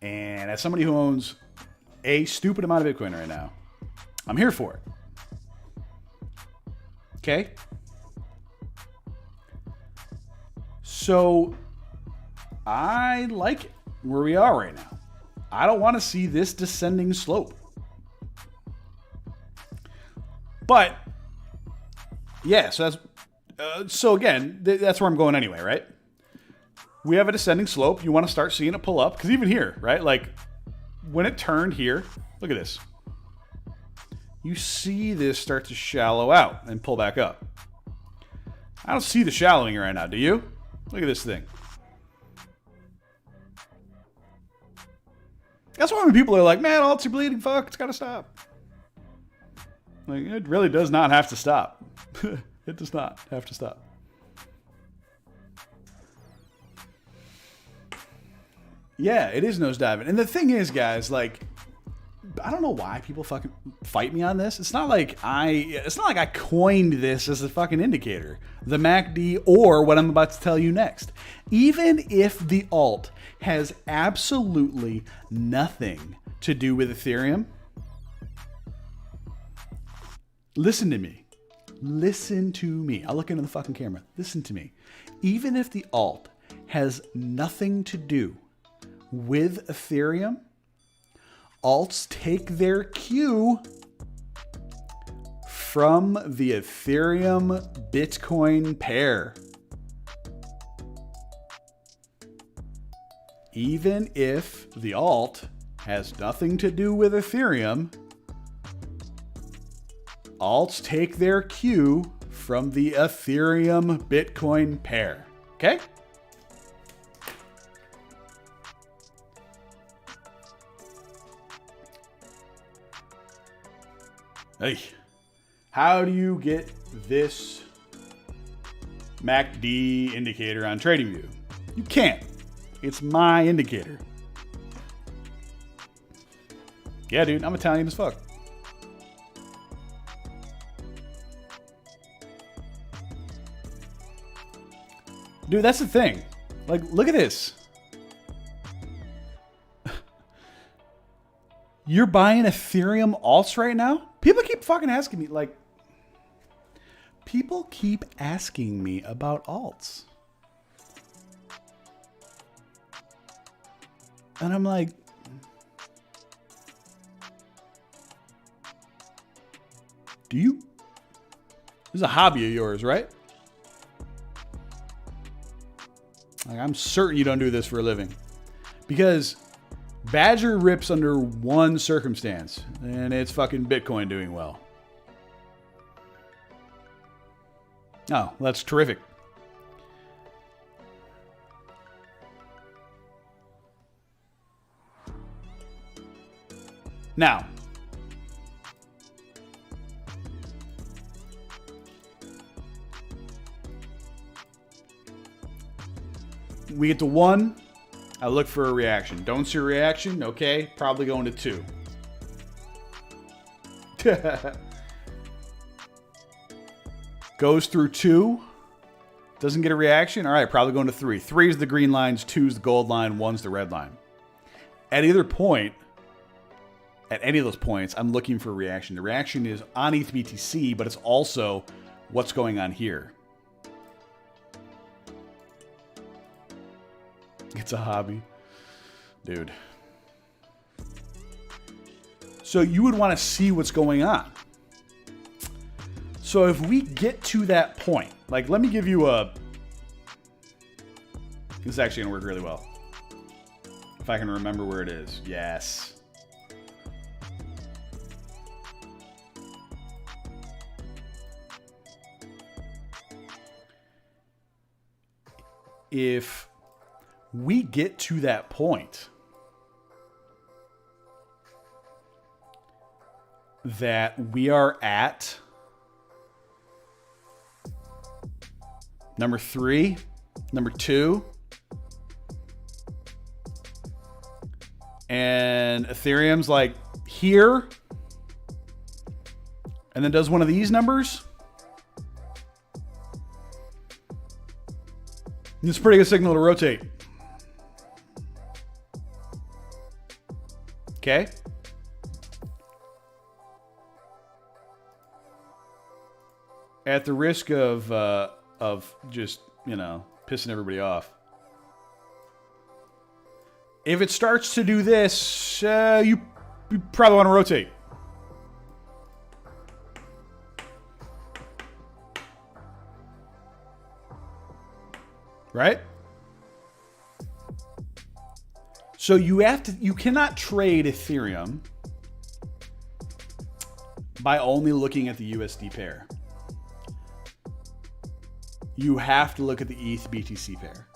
And as somebody who owns a stupid amount of Bitcoin right now, I'm here for it. Okay? So, I like it where we are right now. I don't want to see this descending slope. But, yeah, so that's, so again, that's where I'm going anyway, right? We have a descending slope. You want to start seeing it pull up. Because even here, right? Like, when it turned here, look at this. You see this start to shallow out and pull back up. I don't see the shallowing right now, do you? Look at this thing. That's why when people are like, "Man, alts are bleeding, fuck, it's gotta stop." Like, it really does not have to stop. It does not have to stop. Yeah, it is nosediving. And the thing is, guys, like, I don't know why people fucking fight me on this. It's not like I coined this as a fucking indicator, the MACD, or what I'm about to tell you next. Even if the alt has absolutely nothing to do with Ethereum, listen to me. Listen to me. I'll look into the fucking camera. Listen to me. Even if the alt has nothing to do with Ethereum, alts take their cue from the Ethereum Bitcoin pair. Even if the alt has nothing to do with Ethereum, alts take their cue from the Ethereum Bitcoin pair. Okay? Hey, how do you get this MACD indicator on TradingView? You can't. It's my indicator. Yeah, dude, I'm Italian as fuck. Dude, that's the thing. Like, look at this. You're buying Ethereum alts right now? People keep fucking asking me, like, people keep asking me about alts. And I'm like, this is a hobby of yours, right? Like, I'm certain you don't do this for a living. Because Badger rips under one circumstance, and it's fucking Bitcoin doing well. Oh, that's terrific. Now, we get to 1. I look for a reaction. Don't see a reaction. Okay, probably going to 2. Goes through 2. Doesn't get a reaction. All right, probably going to 3. 3 is the green lines. 2 is the gold line. 1's the red line. At either point, at any of those points, I'm looking for a reaction. The reaction is on ETHBTC, but it's also what's going on here. It's a hobby. Dude. So you would want to see what's going on. So if we get to that point, like, let me give you a... This is actually going to work really well. If I can remember where it is. Yes. If we get to that point that we are at number 3, number 2, and Ethereum's like here, and then does one of these numbers, it's a pretty good signal to rotate. Okay? At the risk of just, pissing everybody off. If it starts to do this, you probably want to rotate. Right? So you cannot trade Ethereum by only looking at the USD pair. You have to look at the ETH BTC pair.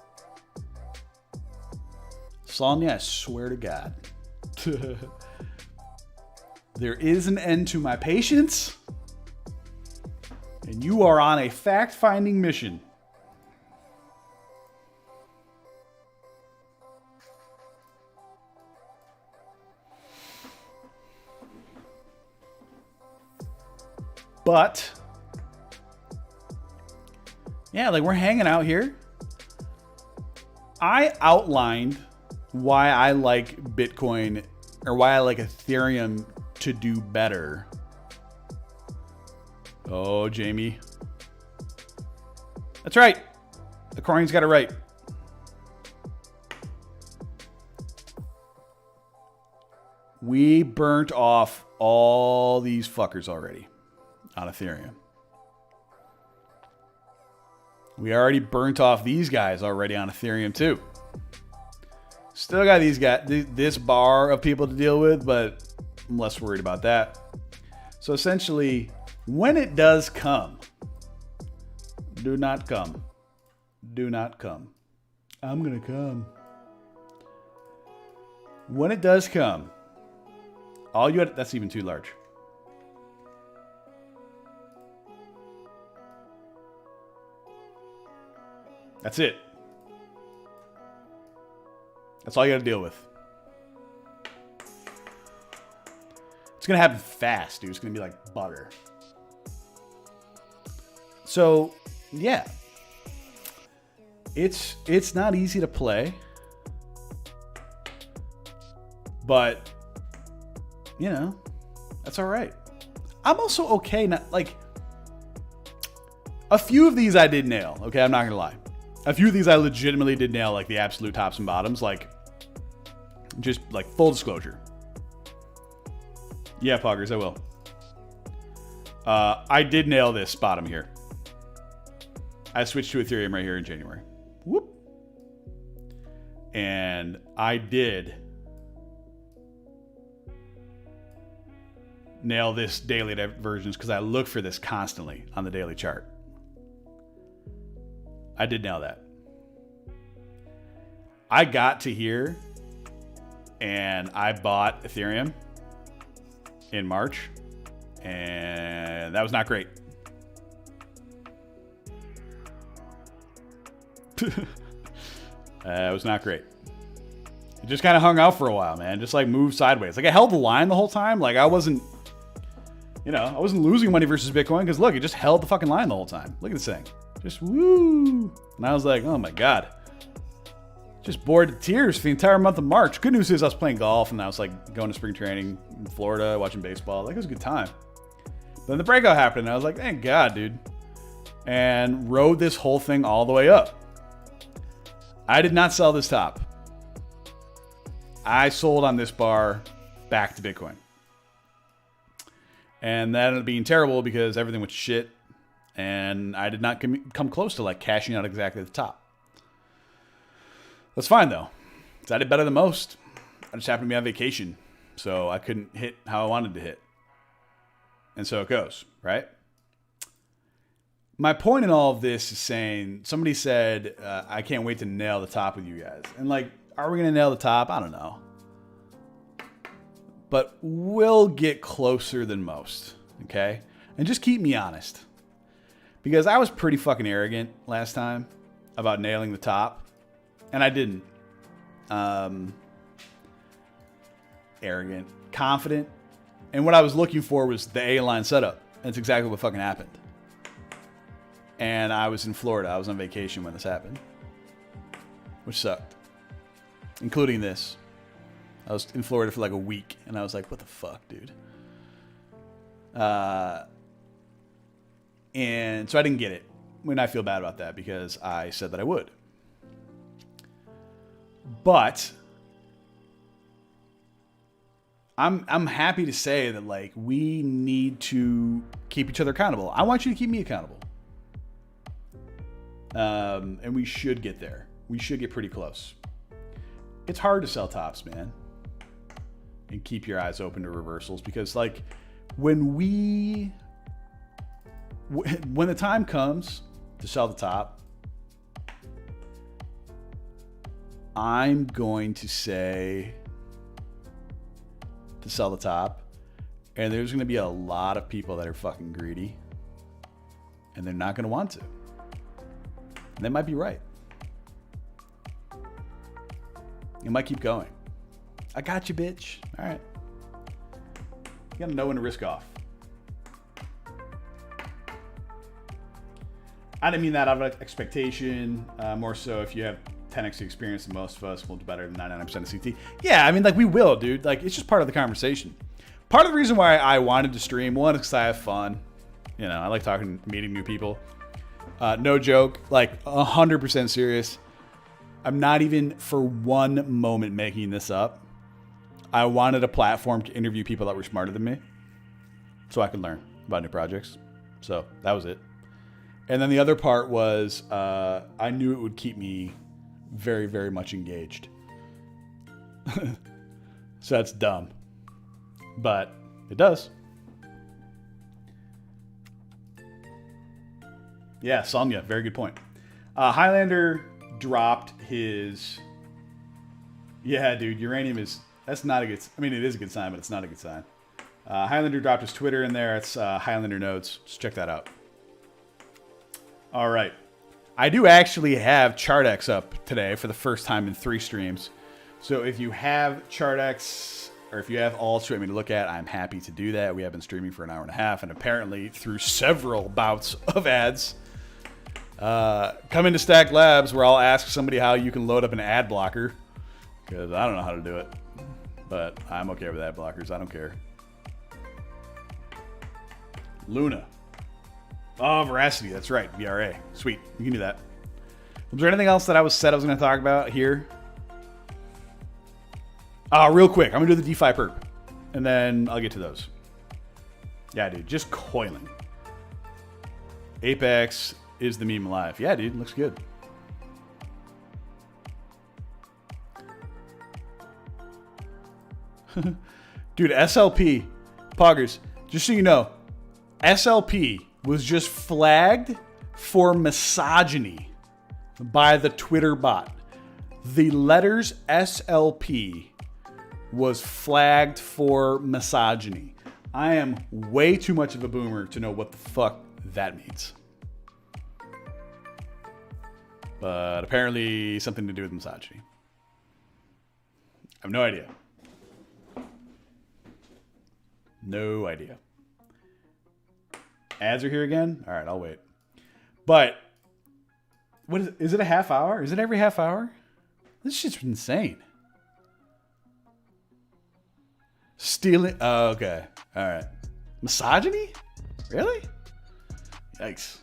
Sonia, I swear to God. There is an end to my patience, and you are on a fact-finding mission. But, yeah, like, we're hanging out here. I outlined why I like Bitcoin, or why I like Ethereum to do better. Oh, Jamie. That's right. The Corey's got it right. We burnt off all these fuckers already on Ethereum. We already burnt off these guys already on Ethereum too. Still got these guys, this bar of people to deal with, but I'm less worried about that. So essentially, when it does come, do not come. Do not come. I'm gonna come. When it does come, all you had, that's even too large. That's it. That's all you got to deal with. It's going to happen fast, dude. It's going to be like butter. So, yeah. It's not easy to play. But you know, that's all right. I'm also okay. Not like a few of these I did nail. Okay, I'm not gonna lie. A few of these I legitimately did nail, like the absolute tops and bottoms. Like, just like full disclosure. Yeah, Poggers, I will. I did nail this bottom here. I switched to Ethereum right here in January. Whoop. And I did nail this daily divergence because I look for this constantly on the daily chart. I did nail that. I got to here and I bought Ethereum in March, and that was not great. It was not great. It just kind of hung out for a while, man. Just like moved sideways. Like I held the line the whole time. Like I wasn't losing money versus Bitcoin because look, it just held the fucking line the whole time. Look at this thing. Just woo. And I was like, oh my God. Just bored to tears for the entire month of March. Good news is I was playing golf and I was like going to spring training in Florida, watching baseball. Like it was a good time. Then the breakout happened and I was like, thank God, dude. And rode this whole thing all the way up. I did not sell this top. I sold on this bar back to Bitcoin. And that ended up being terrible because everything went to shit. And I did not come close to like cashing out exactly at the top. That's fine though, because I did better than most. I just happened to be on vacation, so I couldn't hit how I wanted to hit. And so it goes, right? My point in all of this is saying, somebody said, I can't wait to nail the top with you guys. And like, are we going to nail the top? I don't know. But we'll get closer than most, okay? And just keep me honest. Because I was pretty fucking arrogant last time about nailing the top. And I didn't. Arrogant. Confident. And what I was looking for was the A-line setup. That's exactly what fucking happened. And I was in Florida. I was on vacation when this happened. Which sucked. Including this. I was in Florida for like a week. And I was like, what the fuck, dude? And so I didn't get it. And I feel bad about that because I said that I would. But I'm happy to say that like we need to keep each other accountable. I want you to keep me accountable. And we should get there. We should get pretty close. It's hard to sell tops, man. And keep your eyes open to reversals because like when the time comes to sell the top, I'm going to say to sell the top, and there's going to be a lot of people that are fucking greedy, and they're not going to want to. And they might be right. It might keep going. I got you, bitch. All right. You got to know when to risk off. I didn't mean that out of expectation. More so if you have 10x experience than most of us, we'll do better than 99% of CT. Yeah, I mean, like, we will, dude. Like, it's just part of the conversation. Part of the reason why I wanted to stream, one, is because I have fun. You know, I like talking, meeting new people. No joke, like, 100% serious. I'm not even for one moment making this up. I wanted a platform to interview people that were smarter than me so I could learn about new projects. So that was it. And then the other part was I knew it would keep me very, very much engaged. So that's dumb. But it does. Yeah, Somnia, very good point. Highlander dropped his... Yeah, dude, uranium is... That's not a good... I mean, it is a good sign, but it's not a good sign. Highlander dropped his Twitter in there. It's Highlander Notes. Just check that out. All right. I do actually have ChartX up today for the first time in 3 streams. So if you have ChartX or if you have alts you want me to look at, I'm happy to do that. We have been streaming for an hour and a half and apparently through several bouts of ads. Come into Stack Labs where I'll ask somebody how you can load up an ad blocker because I don't know how to do it. But I'm okay with ad blockers. I don't care. Luna. Oh, Veracity. That's right. VRA. Sweet. You can do that. Was there anything else that I was going to talk about here? Real quick. I'm going to do the DeFi perp. And then I'll get to those. Yeah, dude. Just coiling. Apex is the meme alive. Yeah, dude. Looks good. Dude, SLP. Poggers. Just so you know, SLP was just flagged for misogyny by the Twitter bot. The letters SLP was flagged for misogyny. I am way too much of a boomer to know what the fuck that means. But apparently something to do with misogyny. I have no idea. No idea. Ads are here again? All right, I'll wait. But what is it a half hour? Is it every half hour? This shit's insane. Stealing. Oh, okay. All right. Misogyny? Really? Yikes.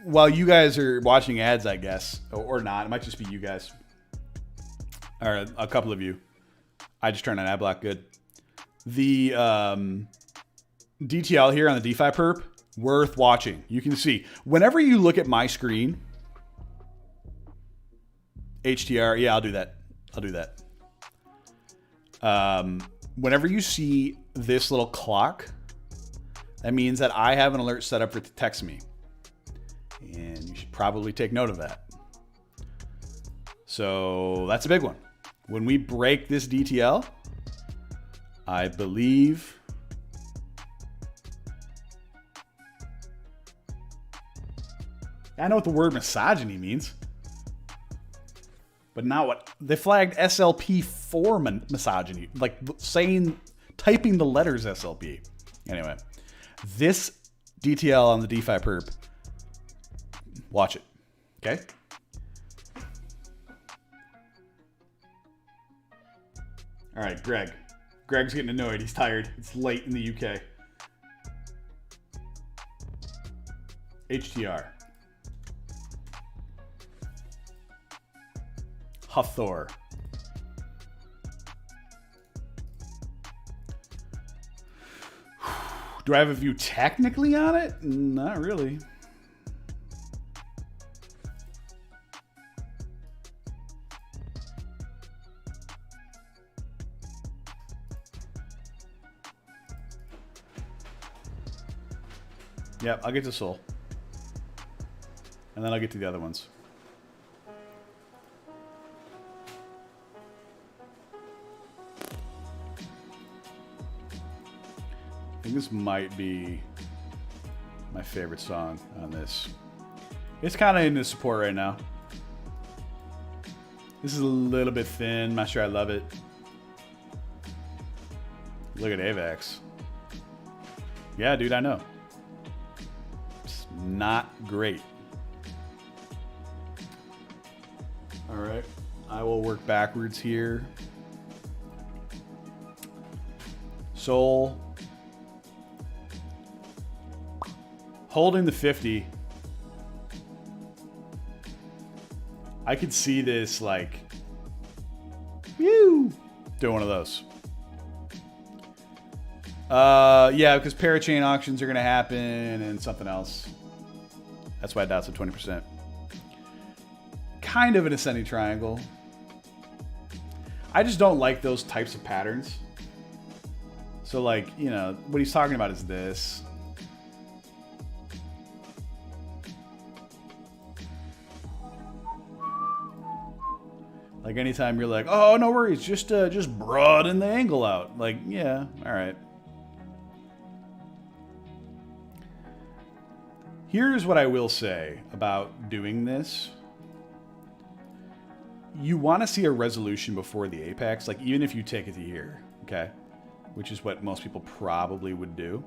While you guys are watching ads, I guess, or not, it might just be you guys, or a couple of you. I just turned on ad block. Good. The DTL here on the DeFi perp, worth watching. You can see whenever you look at my screen, HTR. Yeah, I'll do that. I'll do that. Whenever you see this little clock, that means that I have an alert set up for it to text me. And you should probably take note of that. So that's a big one. When we break this DTL, I believe I know what the word misogyny means, but not what they flagged SLP for misogyny, like typing the letters SLP. Anyway, this DTL on the DeFi perp, watch it, okay? All right, Greg. Greg's getting annoyed. He's tired. It's late in the UK. HTR. Hathor. Do I have a view technically on it? Not really. Yep, I'll get to Soul. And then I'll get to the other ones. I think this might be my favorite song on this. It's kind of into support right now. This is a little bit thin. Not sure I love it. Look at AVAX. Yeah, dude, I know. It's not great. All right. I will work backwards here. Soul. Holding the 50. I could see this like, whew, doing one of those. Yeah, because parachain auctions are going to happen and something else. That's why I doubt it's 20%. Kind of an ascending triangle. I just don't like those types of patterns. So like, you know, what he's talking about is this. Like anytime you're like, oh, no worries, just broaden the angle out. Like, yeah, all right. Here's what I will say about doing this. You want to see a resolution before the apex, like even if you take it to here, okay? Which is what most people probably would do.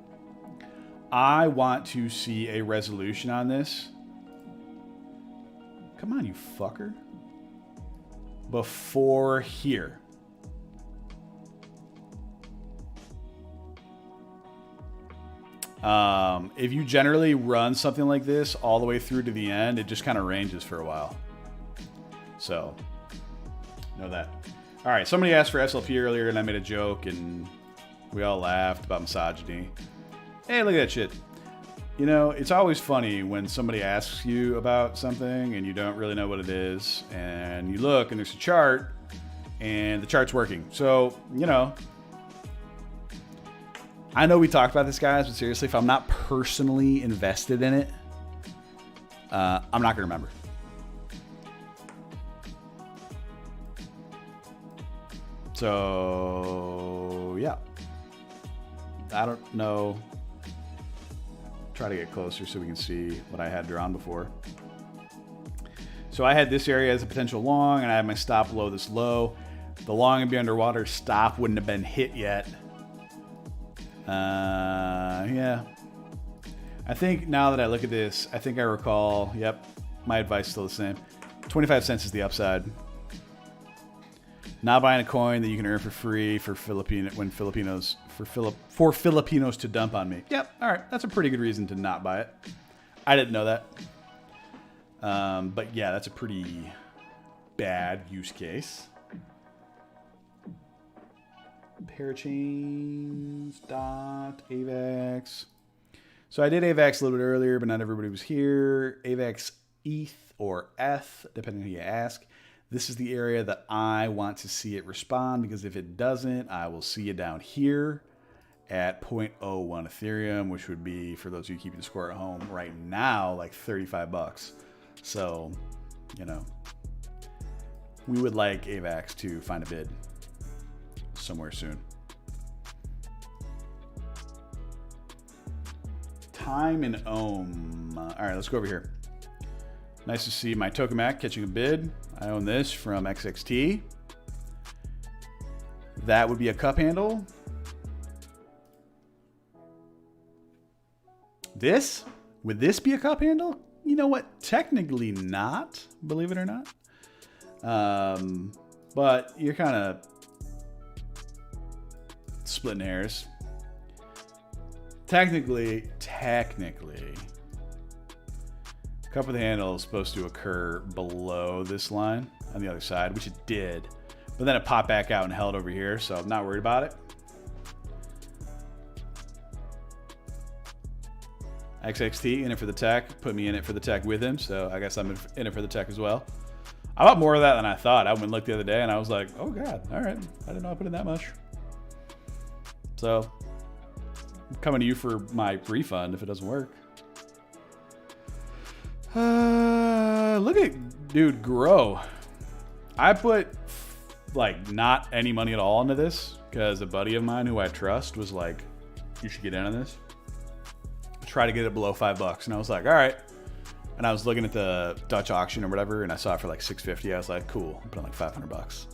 I want to see a resolution on this. Come on, you fucker. Before here. If you generally run something like this all the way through to the end, it just kind of ranges for a while. So, know that. All right, somebody asked for SLP earlier, and I made a joke, and we all laughed about misogyny. Hey, look at that shit. You know, it's always funny when somebody asks you about something and you don't really know what it is, and you look and there's a chart, and the chart's working. So, you know, I know we talked about this, guys, but seriously, if I'm not personally invested in it, I'm not going to remember. So, yeah. I don't know. Try to get closer so we can see what I had drawn before. So I had this area as a potential long, and I had my stop below this low. The long and be underwater stop wouldn't have been hit yet. Yeah. I think now that I look at this, I think I recall, yep, my advice is still the same. 25 cents is the upside. Not buying a coin that you can earn for free for Filipinos to dump on me. Yep, all right, that's a pretty good reason to not buy it. I didn't know that. But yeah, that's a pretty bad use case. Parachains, dot, AVAX. So I did AVAX a little bit earlier, but not everybody was here. AVAX ETH or ETH, depending on who you ask. This is the area that I want to see it respond, because if it doesn't, I will see it down here at 0.01 Ethereum, which would be, for those of you keeping score at home right now, like 35 bucks. So, you know, we would like AVAX to find a bid somewhere soon. Time and Ohm. All right, let's go over here. Nice to see my Tokamak catching a bid. I own this from XXT. That would be a cup handle. This? Would this be a cup handle? You know what? Technically not, believe it or not. But you're kind of splitting hairs. Technically, cup of the handle is supposed to occur below this line on the other side, which it did. But then it popped back out and held over here, so I'm not worried about it. XXT in it for the tech, put me in it for the tech with him, so I guess I'm in it for the tech as well. I bought more of that than I thought. I went and looked the other day and I was like, oh god, all right, I didn't know I put in that much. So I'm coming to you for my refund if it doesn't work. Look at dude grow. I put like not any money at all into this because a buddy of mine who I trust was like, you should get in on this. Try to get it below $5, and I was like, all right. And I was looking at the Dutch auction or whatever, and I saw it for like $650. I was like, cool. I'm putting like $500.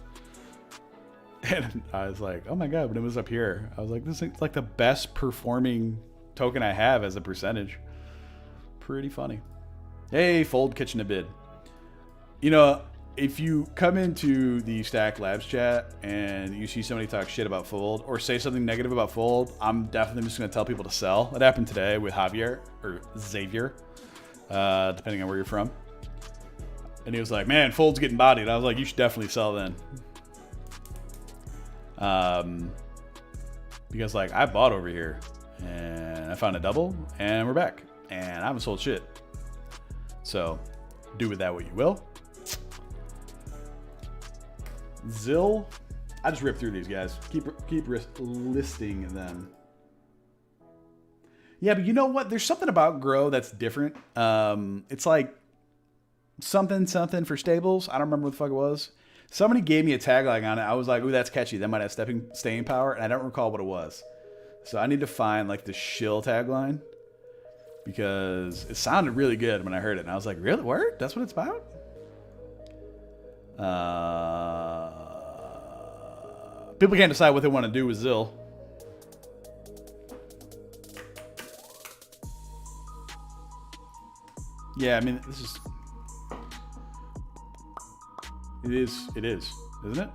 And I was like, oh my god, but it was up here. I was like, this is like the best performing token I have as a percentage. Pretty funny. Hey, Fold catching a bid. You know, if you come into the Stack Labs chat and you see somebody talk shit about Fold or say something negative about Fold, I'm definitely just going to tell people to sell. It happened today with Javier or Xavier, depending on where you're from. And he was like, man, Fold's getting bodied. I was like, you should definitely sell then. Because like I bought over here and I found a double and we're back and I haven't sold shit. So do with that what you will. Zill, I just rip through these guys. Keep listing them. Yeah, but you know what? There's something about Grow that's different. It's like something for stables. I don't remember what the fuck it was. Somebody gave me a tagline on it. I was like, ooh, that's catchy. That might have staying power, and I don't recall what it was. So I need to find like the shill tagline because it sounded really good when I heard it, and I was like, really? Word? That's what it's about? People can't decide what they want to do with Zill. Yeah, I mean, this is... It is, isn't it?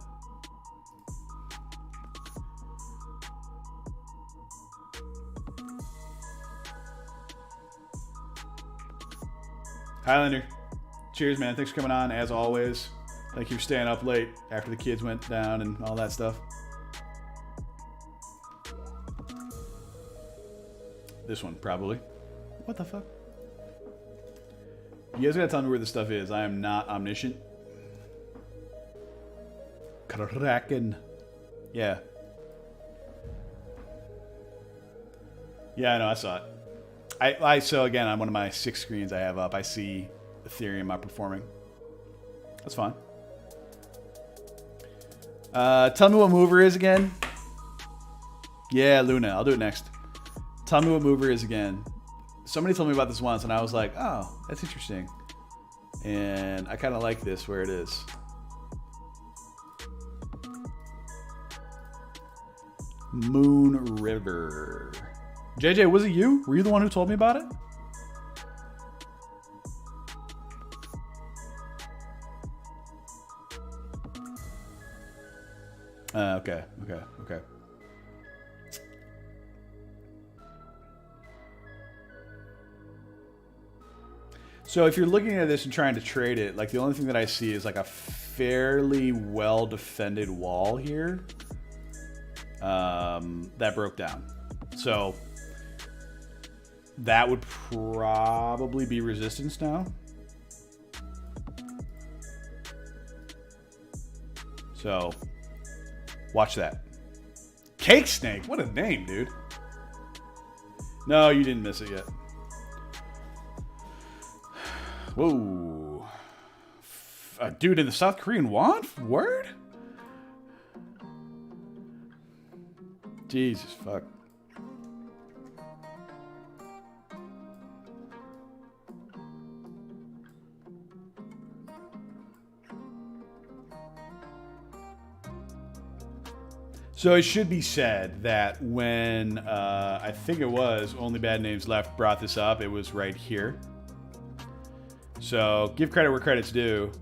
Highlander, cheers, man. Thanks for coming on, as always. Thank you for staying up late after the kids went down and all that stuff. This one, probably. What the fuck? You guys gotta tell me where this stuff is. I am not omniscient. Kraken. Yeah. Yeah, I know, I saw it. So again, on one of my 6 screens I have up, I see Ethereum outperforming. That's fine. Tell me what mover is again. Yeah, Luna. I'll do it next. Tell me what mover is again. Somebody told me about this once, and I was like, oh, that's interesting. And I kind of like this where it is. Moon River. JJ, was it you? Were you the one who told me about it? Okay. So if you're looking at this and trying to trade it, like the only thing that I see is like a fairly well defended wall here that broke down. So that would probably be resistance now. So watch that. Cake Snake, what a name, dude. No, you didn't miss it yet. Whoa. A dude in the South Korean won? Word? Jesus, fuck. So it should be said that when I think it was Only Bad Names Left brought this up, it was right here. So give credit where credit's due.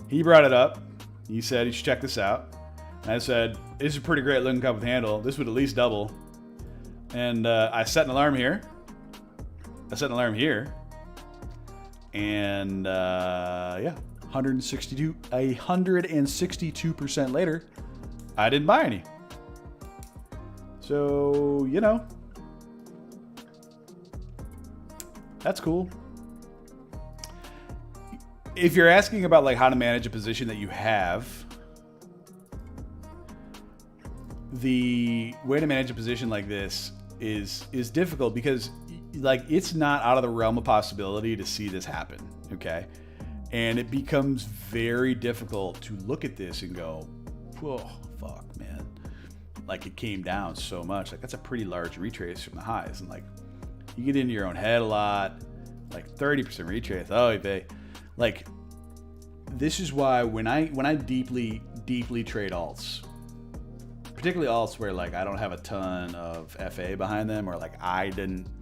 He brought it up. He said you should check this out. And I said, this is a pretty great looking cup with handle. This would at least double. And I set an alarm here. I set an alarm here. And yeah, 162% later, I didn't buy any. So, you know, that's cool. If you're asking about like how to manage a position that you have, the way to manage a position like this is difficult because like it's not out of the realm of possibility to see this happen, okay? And it becomes very difficult to look at this and go, whoa, fuck, man. Like it came down so much. Like that's a pretty large retrace from the highs. And like you get into your own head a lot, like 30% retrace. Oh, babe. Like this is why when I deeply trade alts, particularly alts where like I don't have a ton of FA behind them, or like I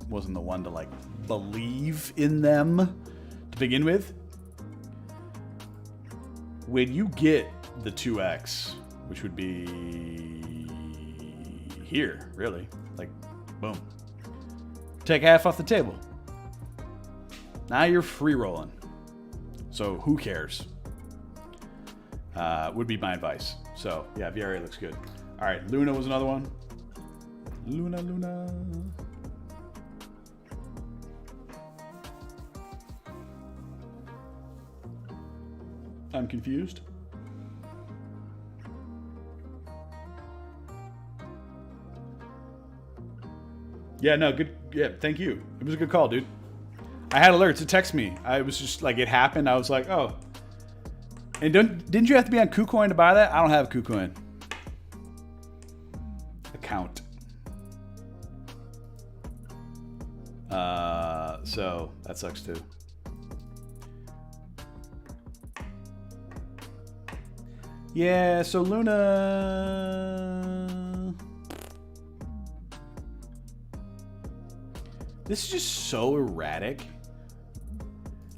wasn't the one to like believe in them to begin with. When you get the 2x, which would be here, really, like boom, take half off the table. Now you're free rolling. So who cares? Would be my advice. So yeah, VRA looks good. All right, Luna was another one. Luna. I'm confused. Yeah, no, good. Yeah, thank you. It was a good call, dude. I had alerts. It texted me. I was just like, it happened. I was like, oh. And didn't you have to be on KuCoin to buy that? I don't have a KuCoin account. So that sucks too. Yeah, so Luna. This is just so erratic.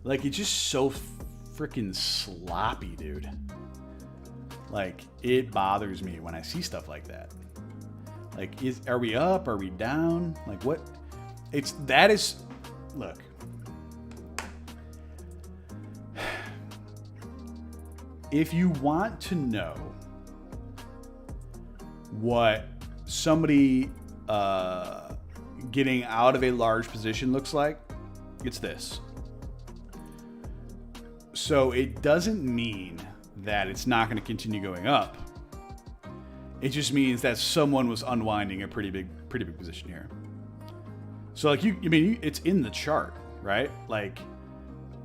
Like, it's just so freaking sloppy, dude. Like, it bothers me when I see stuff like that. Like, are we up? Are we down? Like, what? Look. if you want to know what somebody getting out of a large position looks like, it's this. So it doesn't mean that it's not going to continue going up. It just means that someone was unwinding a pretty big position here. So like it's in the chart, right? Like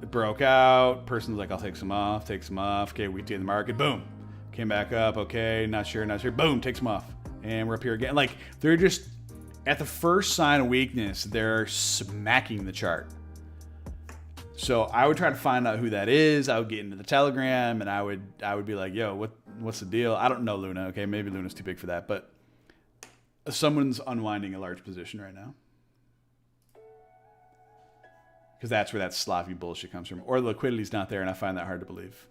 it broke out, person's like, I'll take some off. Okay, we did the market, boom. Came back up, okay, not sure, boom, takes them off. And we're up here again. Like they're just, at the first sign of weakness, they're smacking the chart. So I would try to find out who that is. I would get into the Telegram and I would be like, yo, what's the deal? I don't know Luna, okay? Maybe Luna's too big for that, but someone's unwinding a large position right now. Because that's where that sloppy bullshit comes from. Or the liquidity's not there, and I find that hard to believe.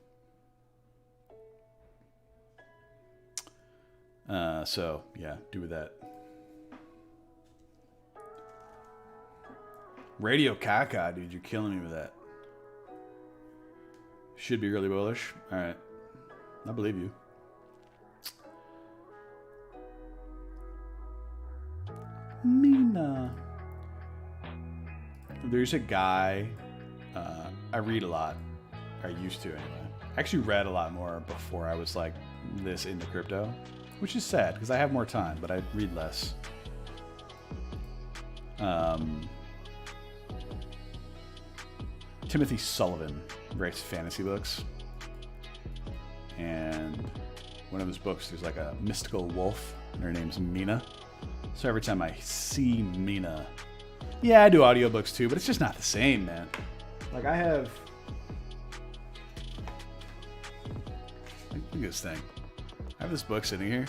So, yeah, do with that. Radio Kaka, dude, you're killing me with that. Should be really bullish. All right. I believe you. Mina. There's a guy, I read a lot. I used to anyway. I actually read a lot more before I was like this into crypto, which is sad because I have more time, but I read less. Timothy Sullivan writes fantasy books. And one of his books, there's like a mystical wolf, and her name's Mina. So every time I see Mina, yeah, I do audiobooks too, but it's just not the same, man. Like I have, look at this thing. I have this book sitting here.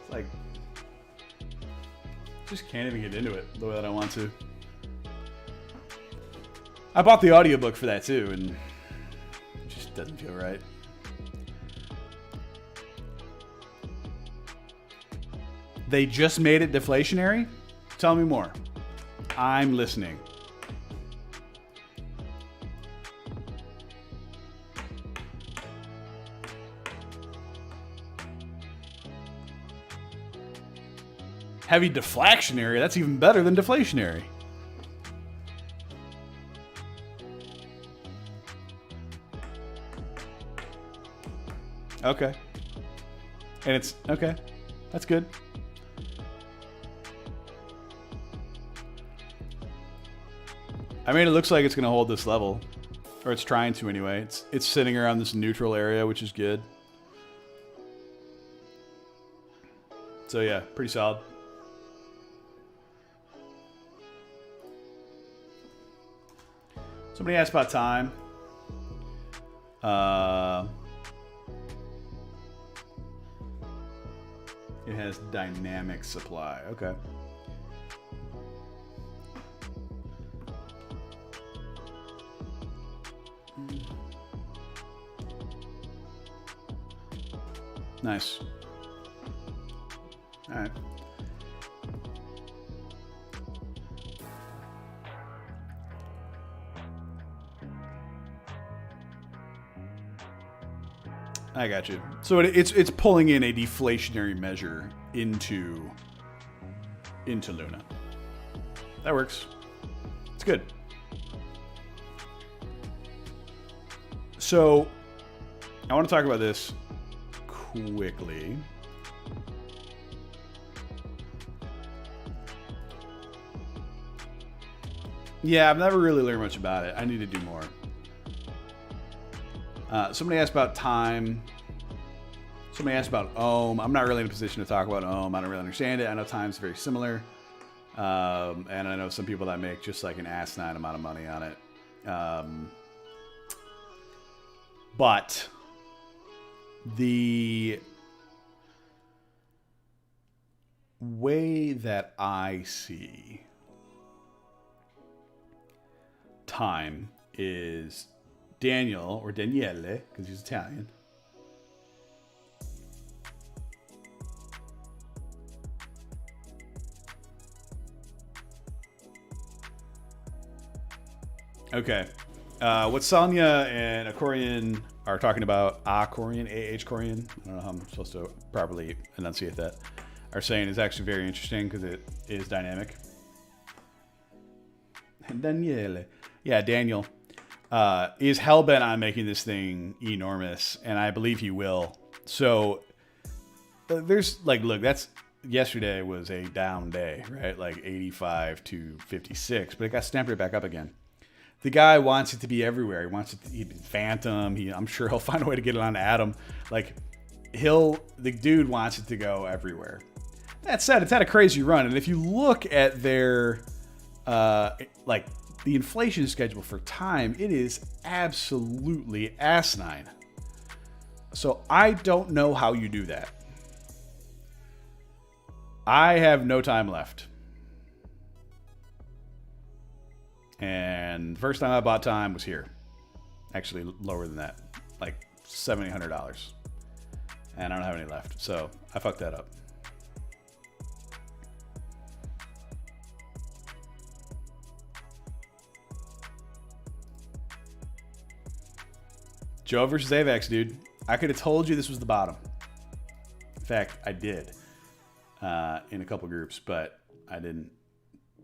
It's like, just can't even get into it the way that I want to. I bought the audiobook for that too, and it just doesn't feel right. They just made it deflationary? Tell me more. I'm listening. Heavy deflationary? That's even better than deflationary. Okay. And it's okay. That's good. I mean, it looks like it's going to hold this level, or it's trying to anyway. It's sitting around this neutral area, which is good. So yeah, pretty solid. Somebody asked about time. It has dynamic supply. Okay. Nice. All right. I got you. So it's pulling in a deflationary measure into Luna. That works. It's good. So I want to talk about this quickly. Yeah, I've never really learned much about it. I need to do more. Somebody asked about time. Somebody asked about Ohm. I'm not really in a position to talk about Ohm. I don't really understand it. I know time's very similar. And I know some people that make just like an asinine amount of money on it. But the way that I see time is Daniel, or Daniele, because he's Italian. Okay. What Sonia and Akorian are talking about Corian, A.H. Corian, I don't know how I'm supposed to properly enunciate that, are saying is actually very interesting because it is dynamic. Daniele. Yeah, Daniel is hellbent on making this thing enormous, and I believe he will. So there's like, look, yesterday was a down day, right? Like 85 to 56, but it got snapped right back up again. The guy wants it to be everywhere. He wants it to be Phantom. I'm sure he'll find a way to get it on Atom. Like the dude wants it to go everywhere. That said, it's had a crazy run, and if you look at their like the inflation schedule for time, it is absolutely asinine. So I don't know how you do that. I have no time left. And first time I bought time was here. Actually lower than that. Like $700. And I don't have any left. So I fucked that up. Joe versus Avax, dude. I could have told you this was the bottom. In fact, I did in a couple groups, but I didn't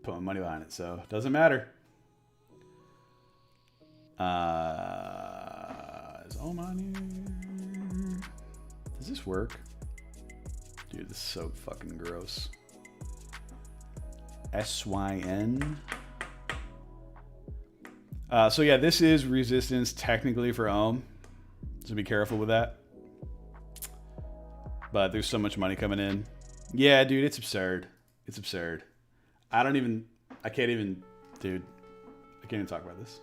put my money behind it, so it doesn't matter. Is Oman here? Does this work? Dude, this is so fucking gross. SYN. So yeah, this is resistance technically for Ohm. So be careful with that. But there's so much money coming in. Yeah, dude, it's absurd. It's absurd. I can't even talk about this.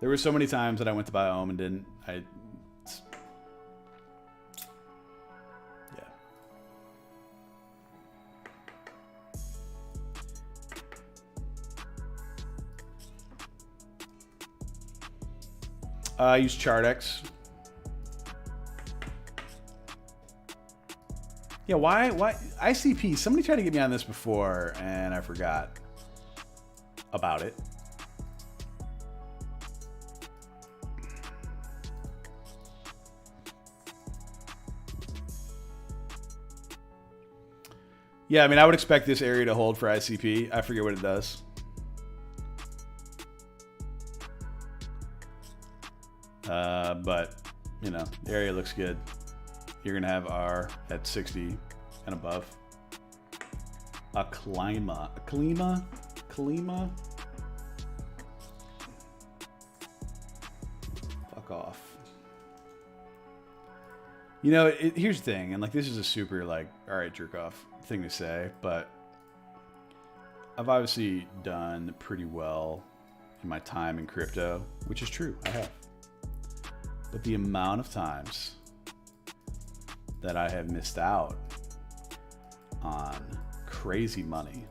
There were so many times that I went to buy Ohm and didn't. Yeah. I use ChartX. Yeah, why ICP? Somebody tried to get me on this before, and I forgot about it. Yeah, I mean, I would expect this area to hold for ICP. I forget what it does. But, you know, the area looks good. You're going to have R at 60 and above. Kalima. Fuck off. You know, here's the thing, and like this is a super like, all right, jerk off thing to say, but I've obviously done pretty well in my time in crypto, which is true, I have. But the amount of times that I have missed out on crazy money.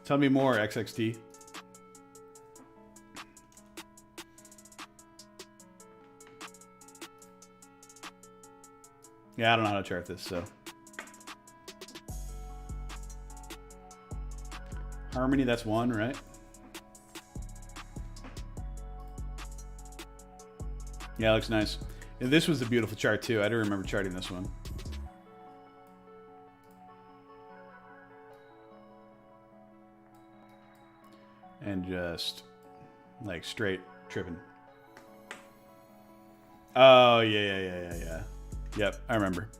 Tell me more, XXT. Yeah, I don't know how to chart this, so. Harmony, that's one, right? Yeah, it looks nice. And this was a beautiful chart too. I do remember charting this one. And just like straight tripping. Oh, yeah. Yep, I remember.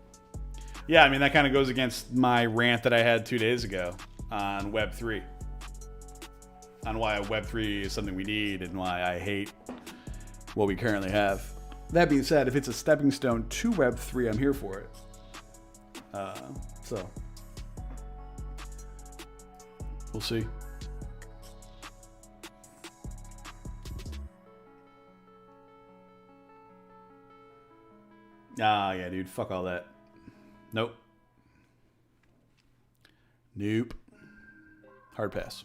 Yeah, I mean, that kind of goes against my rant that I had 2 days ago on Web3. On why Web3 is something we need and why I hate what we currently have. That being said, if it's a stepping stone to Web3, I'm here for it. So, we'll see. Ah, yeah, dude. Fuck all that. Nope. Hard pass.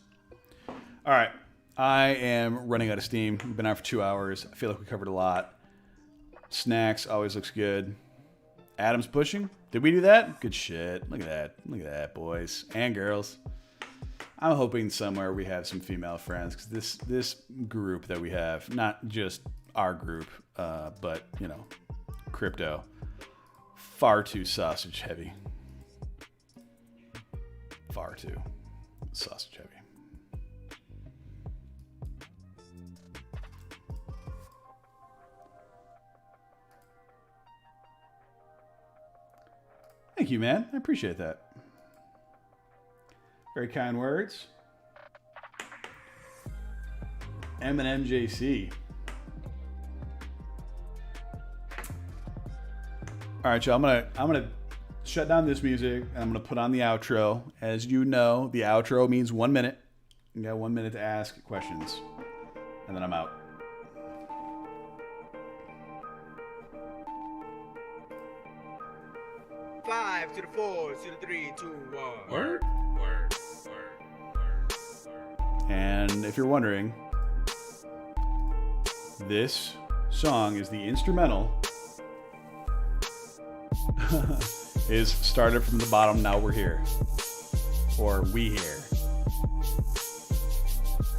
All right. I am running out of steam. We've been out for 2 hours. I feel like we covered a lot. Snacks always looks good. Adam's pushing. Did we do that? Good shit. Look at that. Look at that, boys and girls. I'm hoping somewhere we have some female friends, because this group that we have, not just our group, but, you know, crypto, far too sausage heavy. Far too sausage heavy. Thank you, man. I appreciate that. Very kind words. MJC. All right, y'all. I'm gonna shut down this music and I'm gonna put on the outro. As you know, the outro means 1 minute. You got 1 minute to ask questions, and then I'm out. Five to the 4 to the 3, 2, 1. Word. And if you're wondering, this song is the instrumental. Is started from the bottom, now we're here. Or we here.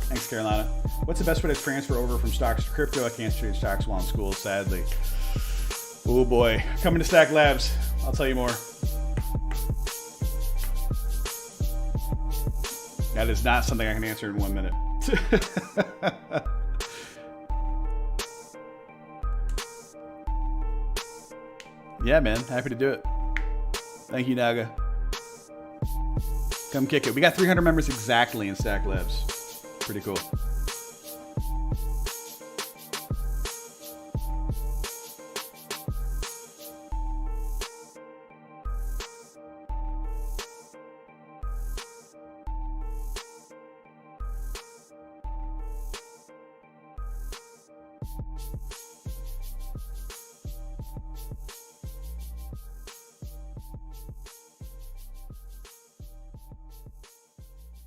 Thanks, Carolina. What's the best way to transfer over from stocks to crypto? I can't trade stocks while in school, sadly. Oh boy. Coming to Stack Labs. I'll tell you more. That is not something I can answer in 1 minute. Yeah, man. Happy to do it. Thank you, Naga. Come kick it. We got 300 members exactly in Stack Labs. Pretty cool.